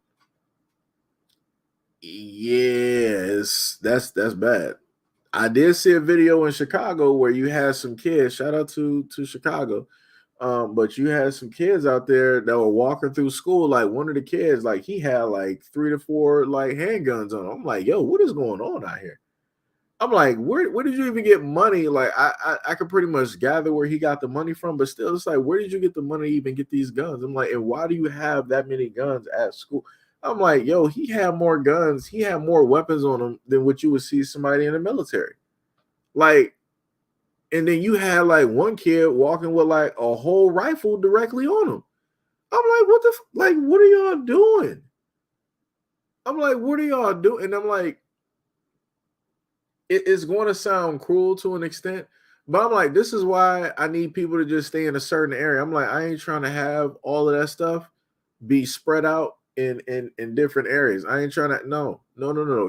Yes, that's bad. I did see a video in Chicago where you had some kids. Shout out to Chicago. But you had some kids out there that were walking through school. Like one of the kids, like he had like 3 to 4 like handguns on him. I'm like, yo, what is going on out here? I'm like, where did you even get money? Like I could pretty much gather where he got the money from, but still, it's like, where did you get the money to even get these guns? I'm like, and why do you have that many guns at school? I'm like, yo, he had more guns, he had more weapons on him than what you would see somebody in the military. Like, and then you had like one kid walking with like a whole rifle directly on him. I'm like, what are y'all doing? I'm like, what are y'all doing? And I'm like, it's going to sound cruel to an extent, but I'm like, this is why I need people to just stay in a certain area. I'm like, I ain't trying to have all of that stuff be spread out in different areas. I ain't trying to, no.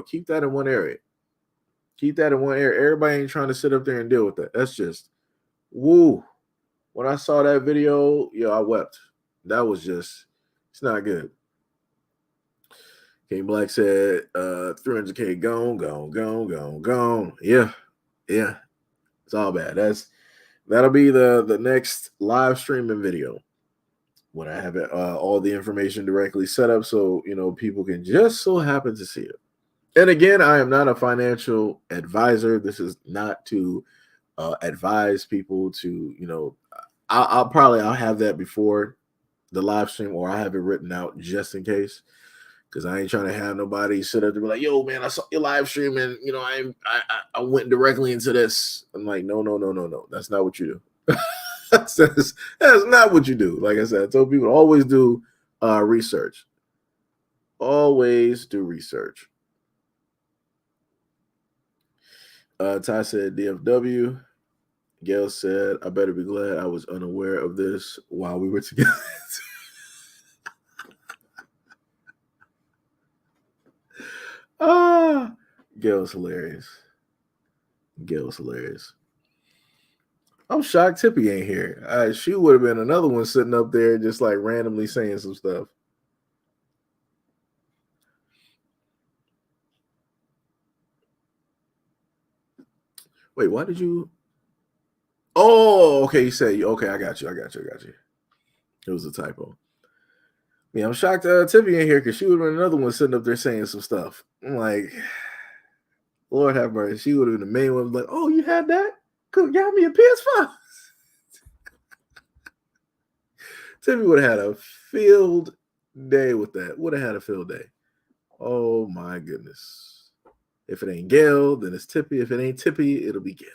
Keep that in one area. Keep that in one area. Everybody ain't trying to sit up there and deal with that. That's just, woo. When I saw that video, I wept. That was just, it's not good. King Black said, 300K gone. Yeah. It's all bad. That'll be the next live streaming video when I have all the information directly set up so people can just so happen to see it. And again, I am not a financial advisor. This is not to advise people to, I'll have that before the live stream, or I have it written out just in case. Because I ain't trying to have nobody sit up there and be like, yo, man, I saw your live stream and, I went directly into this. I'm like, no. That's not what you do. That's not what you do. Like I said, I told people always do research. Always do research. Ty said DFW. Gail said, I better be glad I was unaware of this while we were together. Gail's hilarious. I'm shocked Tippy ain't here. She would have been another one sitting up there just like randomly saying some stuff. Wait, why did you? Oh, okay. You say, okay, I got you. It was a typo. Yeah, I'm shocked Tippy ain't here because she would have been another one sitting up there saying some stuff. I'm like, Lord have mercy. She would have been the main one like, oh, you had that? Cool, got me a PS5. Tippy would have had a field day with that. Would have had a field day. Oh my goodness. If it ain't Gail, then it's Tippy. If it ain't Tippy, it'll be Gail.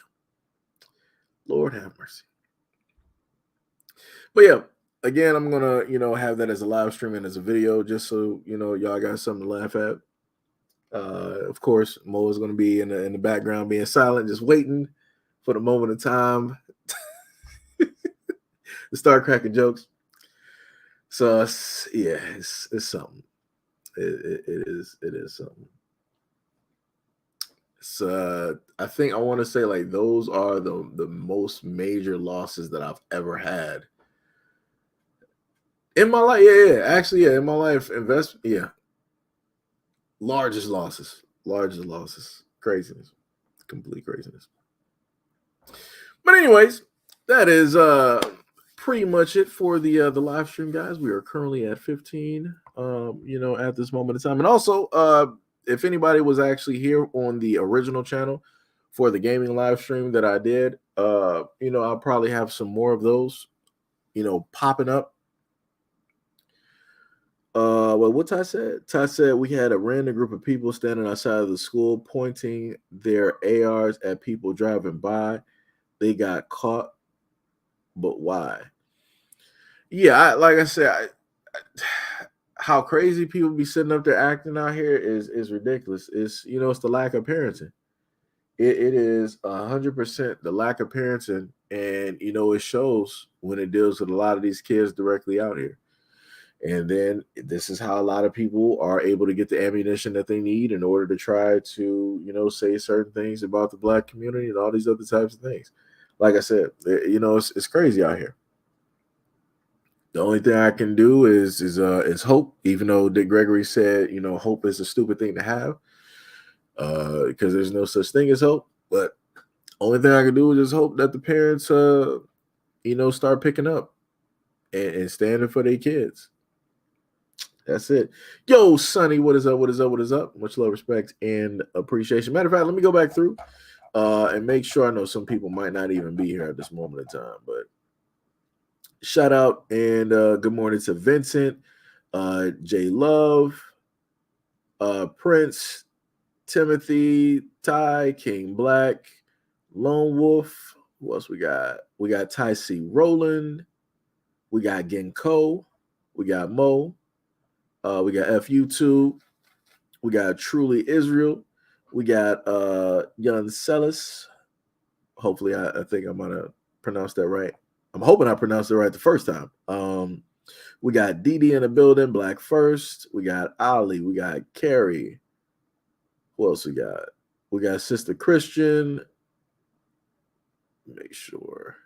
Lord have mercy. But yeah, again, I'm gonna, have that as a live stream and as a video, just so y'all got something to laugh at. Of course, Mo is gonna be in the background, being silent, just waiting for the moment of time to start cracking jokes. So yeah, it's something. It is something. So I think I want to say like those are the most major losses that I've ever had in my life. Yeah. Actually, in my life, largest losses, craziness, complete craziness. But anyways, that is pretty much it for the live stream, guys. We are currently at 15, at this moment in time. And also, if anybody was actually here on the original channel for the gaming live stream that I did, I'll probably have some more of those, popping up. Well, what Ty said? Ty said we had a random group of people standing outside of the school pointing their ARs at people driving by. They got caught, but why? Yeah, like I said, how crazy people be sitting up there acting out here is ridiculous. It's it's the lack of parenting. It is 100% the lack of parenting, and it shows when it deals with a lot of these kids directly out here. And then this is how a lot of people are able to get the ammunition that they need in order to try to, say certain things about the Black community and all these other types of things. Like I said, it's crazy out here. The only thing I can do is hope, even though Dick Gregory said, hope is a stupid thing to have, because there's no such thing as hope. But only thing I can do is just hope that the parents, start picking up and standing for their kids. That's it. Yo, Sonny, what is up? What is up? What is up? Much love, respect, and appreciation. Matter of fact, let me go back through and make sure. I know some people might not even be here at this moment in time, but shout out and good morning to Vincent, J Love, Prince, Timothy, Ty, King Black, Lone Wolf. Who else we got? We got Ty C. Roland. We got Genko. We got Mo. We got FU2. We got Truly Israel. We got Young Celis. Hopefully, I think I'm gonna pronounce that right. I'm hoping I pronounced it right the first time. We got Didi in the building, Black First. We got Ali. We got Carrie. Who else we got? We got Sister Christian. Make sure.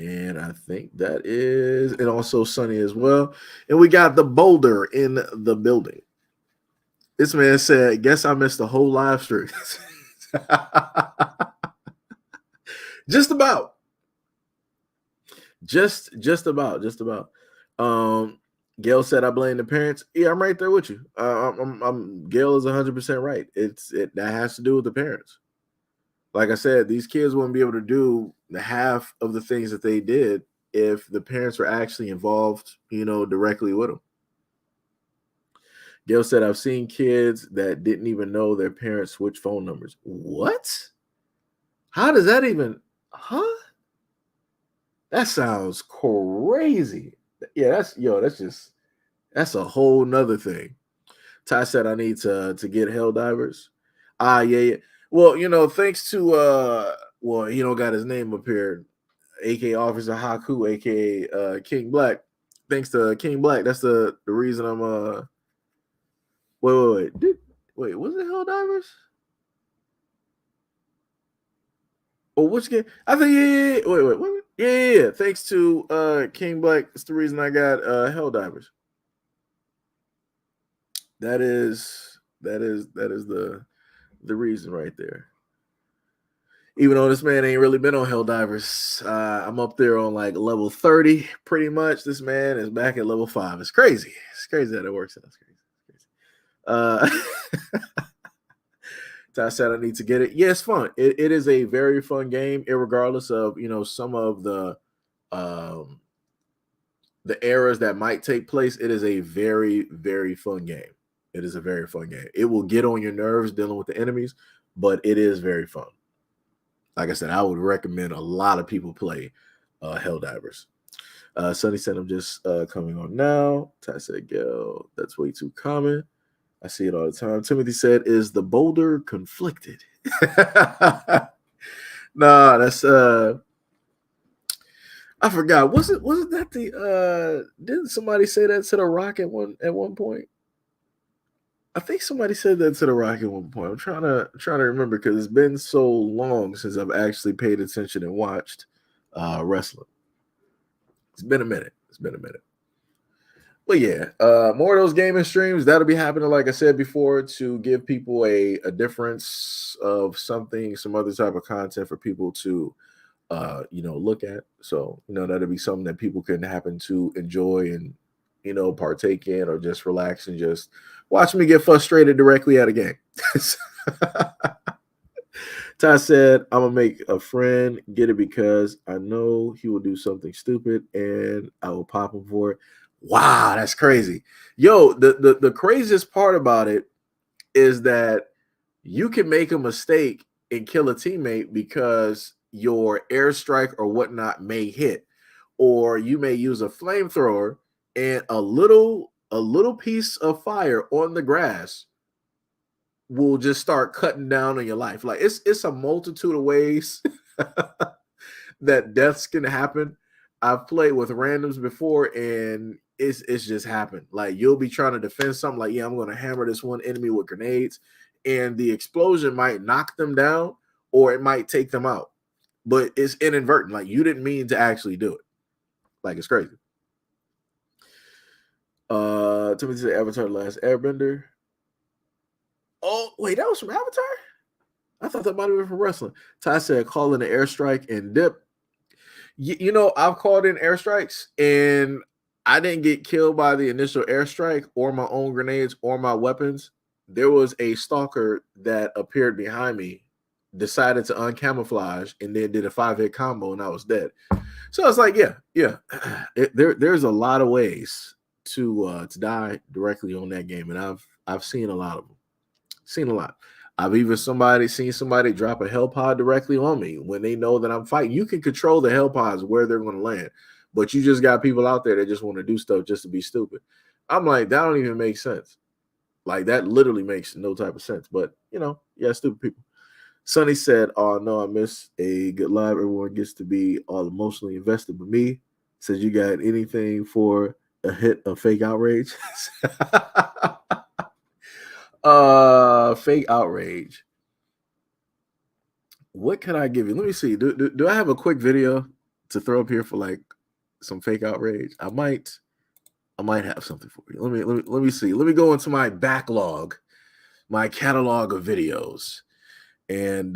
And I think that is, and also Sunny as well. And we got the Boulder in the building. This man said, guess I missed the whole live stream. Just about. Just about. Gail said, I blame the parents. Yeah, I'm right there with you. Gail is 100% right. That has to do with the parents. Like I said, these kids wouldn't be able to do the half of the things that they did if the parents were actually involved, directly with them. Gail said, I've seen kids that didn't even know their parents switched phone numbers. What? How does that even, That sounds crazy. Yeah, that's a whole nother thing. Ty said, I need to get Helldivers. Yeah. Well, thanks to he don't got his name up here, aka Officer Haku, aka King Black. Thanks to King Black, that's the reason I'm wait, was it Helldivers? Oh, which game? I think yeah. Wait. Yeah. Thanks to King Black, it's the reason I got Helldivers. That is the reason right there. Even though this man ain't really been on Helldivers, I'm up there on like level 30 pretty much. This man is back at level 5. It's crazy. It's crazy that it works out. It's crazy. Ty said I need to get it. Yeah, it's fun. It is a very fun game, irregardless of some of the errors that might take place. It is a very, very fun game. It is a very fun game. It will get on your nerves dealing with the enemies, but it is very fun. Like I said, I would recommend a lot of people play Helldivers. Sonny said, I'm just coming on now. Ty said, Gail, that's way too common. I see it all the time. Timothy said, is the Boulder conflicted? Nah, that's I forgot. Wasn't that the didn't somebody say that to the Rock at one point? I think somebody said that to the Rock at one point. I'm trying to remember because it's been so long since I've actually paid attention and watched wrestling. It's been a minute. But yeah, more of those gaming streams that'll be happening, like I said before, to give people a difference of something, some other type of content for people to look at. So that'll be something that people can happen to enjoy and partake in, or just relax and just watch me get frustrated directly at a game. Ty said, I'm gonna make a friend get it because I know he will do something stupid and I will pop him for it. Wow, that's crazy. Yo, the craziest part about it is that you can make a mistake and kill a teammate because your airstrike or whatnot may hit, or you may use a flamethrower and a little piece of fire on the grass will just start cutting down on your life. Like it's a multitude of ways that deaths can happen. I've played with randoms before, and it's just happened. Like you'll be trying to defend something, like, yeah, I'm going to hammer this one enemy with grenades, and the explosion might knock them down, or it might take them out. But it's inadvertent. Like you didn't mean to actually do it. Like it's crazy. Timothy said Avatar: The Last Airbender. Oh wait, that was from Avatar. I thought that might have been from wrestling. Ty said call in an airstrike and dip. You know, I've called in airstrikes and I didn't get killed by the initial airstrike or my own grenades or my weapons. There was a stalker that appeared behind me, decided to uncamouflage, and then did a 5-hit combo, and I was dead. So I was like, yeah. There's a lot of ways to die directly on that game, and I've seen a lot of them. Seen a lot. I've even seen somebody drop a hell pod directly on me when they know that I'm fighting. You can control the hell pods where they're going to land, but you just got people out there that just want to do stuff just to be stupid. I'm like, that don't even make sense. Like that literally makes no type of sense. But you know, yeah, stupid people. Sonny said, "Oh no, I missed a good live. Everyone gets to be all emotionally invested, but me." Says, "You got anything for a hit of fake outrage?" Fake outrage. What can I give you? Let me see. Do I have a quick video to throw up here for like some fake outrage? I might have something for you. Let me see. Let me go into my backlog, my catalog of videos, and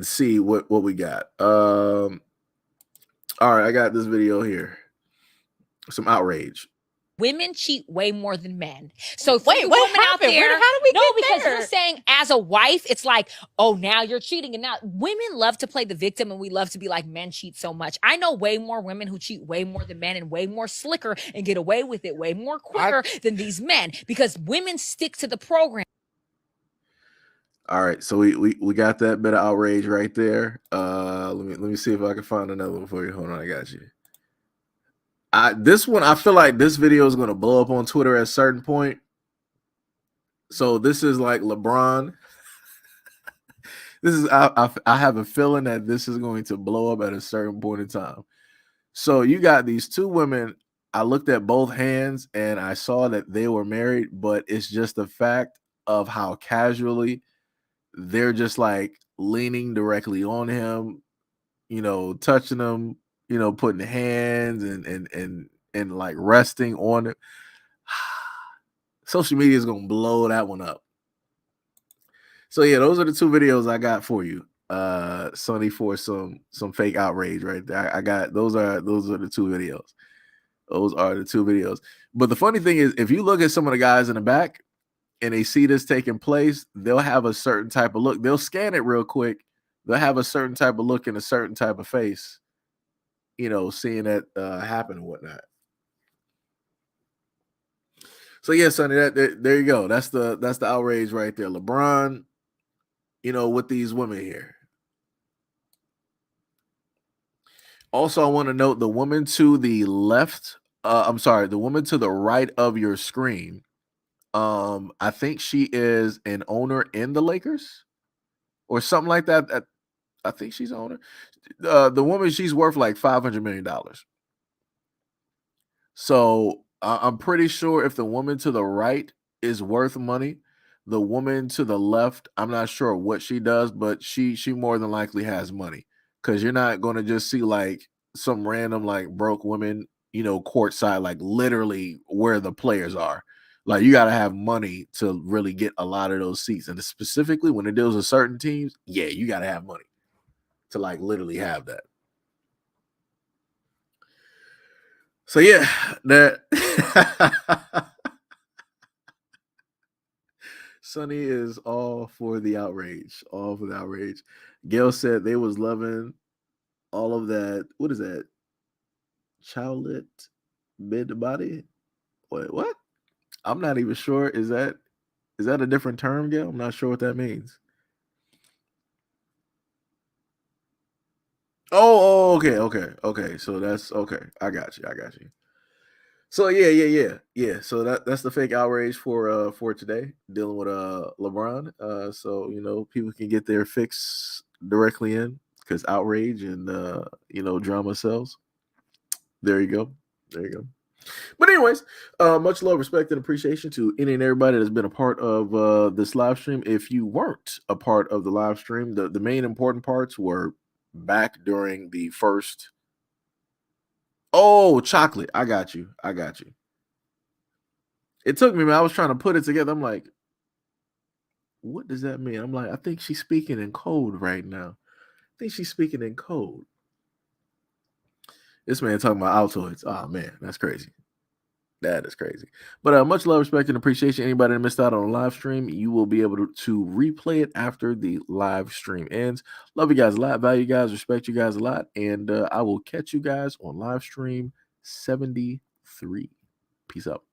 see what we got. All right, I got this video here. Some outrage. Women cheat way more than men. So if Wait, you what women out happened? there, How did we no, get because there? you're saying as a wife, it's like, oh, now you're cheating. And now women love to play the victim, and we love to be like, men cheat so much. I know way more women who cheat way more than men and way more slicker and get away with it way more quicker than these men, because women stick to the program. All right, so we got that bit of outrage right there. Let me see if I can find another one for you. Hold on, I got you. This one, I feel like this video is going to blow up on Twitter at a certain point. So this is like LeBron. This is I have a feeling that this is going to blow up at a certain point in time. So you got these two women. I looked at both hands and I saw that they were married, but it's just the fact of how casually they're just like leaning directly on him, you know, touching him, you know, putting hands and like resting on it. Social media is gonna blow that one up. So yeah, those are the two videos I got for you, Sonny, for some fake outrage right there. I got those are the two videos. Those are the two videos. But the funny thing is, if you look at some of the guys in the back and they see this taking place, they'll have a certain type of look. They'll scan it real quick. They'll have a certain type of look and a certain type of face, you know, seeing that happen and whatnot. So yeah, Sonny, there you go. That's the outrage right there. LeBron, you know, with these women here. Also, I want to note the woman to the left. I'm sorry, the woman to the right of your screen. I think she is an owner in the Lakers or something like that. I think she's owner. The woman, she's worth like $500 million. So I'm pretty sure if the woman to the right is worth money, the woman to the left, I'm not sure what she does, but she more than likely has money, because you're not going to just see like some random like broke women, you know, courtside, like literally where the players are. Like you got to have money to really get a lot of those seats. And specifically when it deals with certain teams, yeah, you got to have money to like literally have that. So yeah, that Sonny is all for the outrage. All for the outrage. Gail said they was loving all of that. What is that? Chowlet mid body. Wait, what? I'm not even sure. Is that a different term, Gail? I'm not sure what that means. Oh, okay. So that's okay. I got you. So yeah. So that's the fake outrage for today, dealing with LeBron. So people can get their fix directly in because outrage and drama sells. There you go. But anyways, much love, respect, and appreciation to any and everybody that's been a part of this live stream. If you weren't a part of the live stream, the main important parts were back during the first. Oh, chocolate. I got you. It took me, man. I was trying to put it together. I'm like, what does that mean? I'm like, I think she's speaking in code right now. This man talking about Altoids. Oh, man, that's crazy. That is crazy. But much love, respect, and appreciation. Anybody that missed out on a live stream, you will be able to replay it after the live stream ends. Love you guys a lot. Value you guys. Respect you guys a lot. And I will catch you guys on live stream 73. Peace out.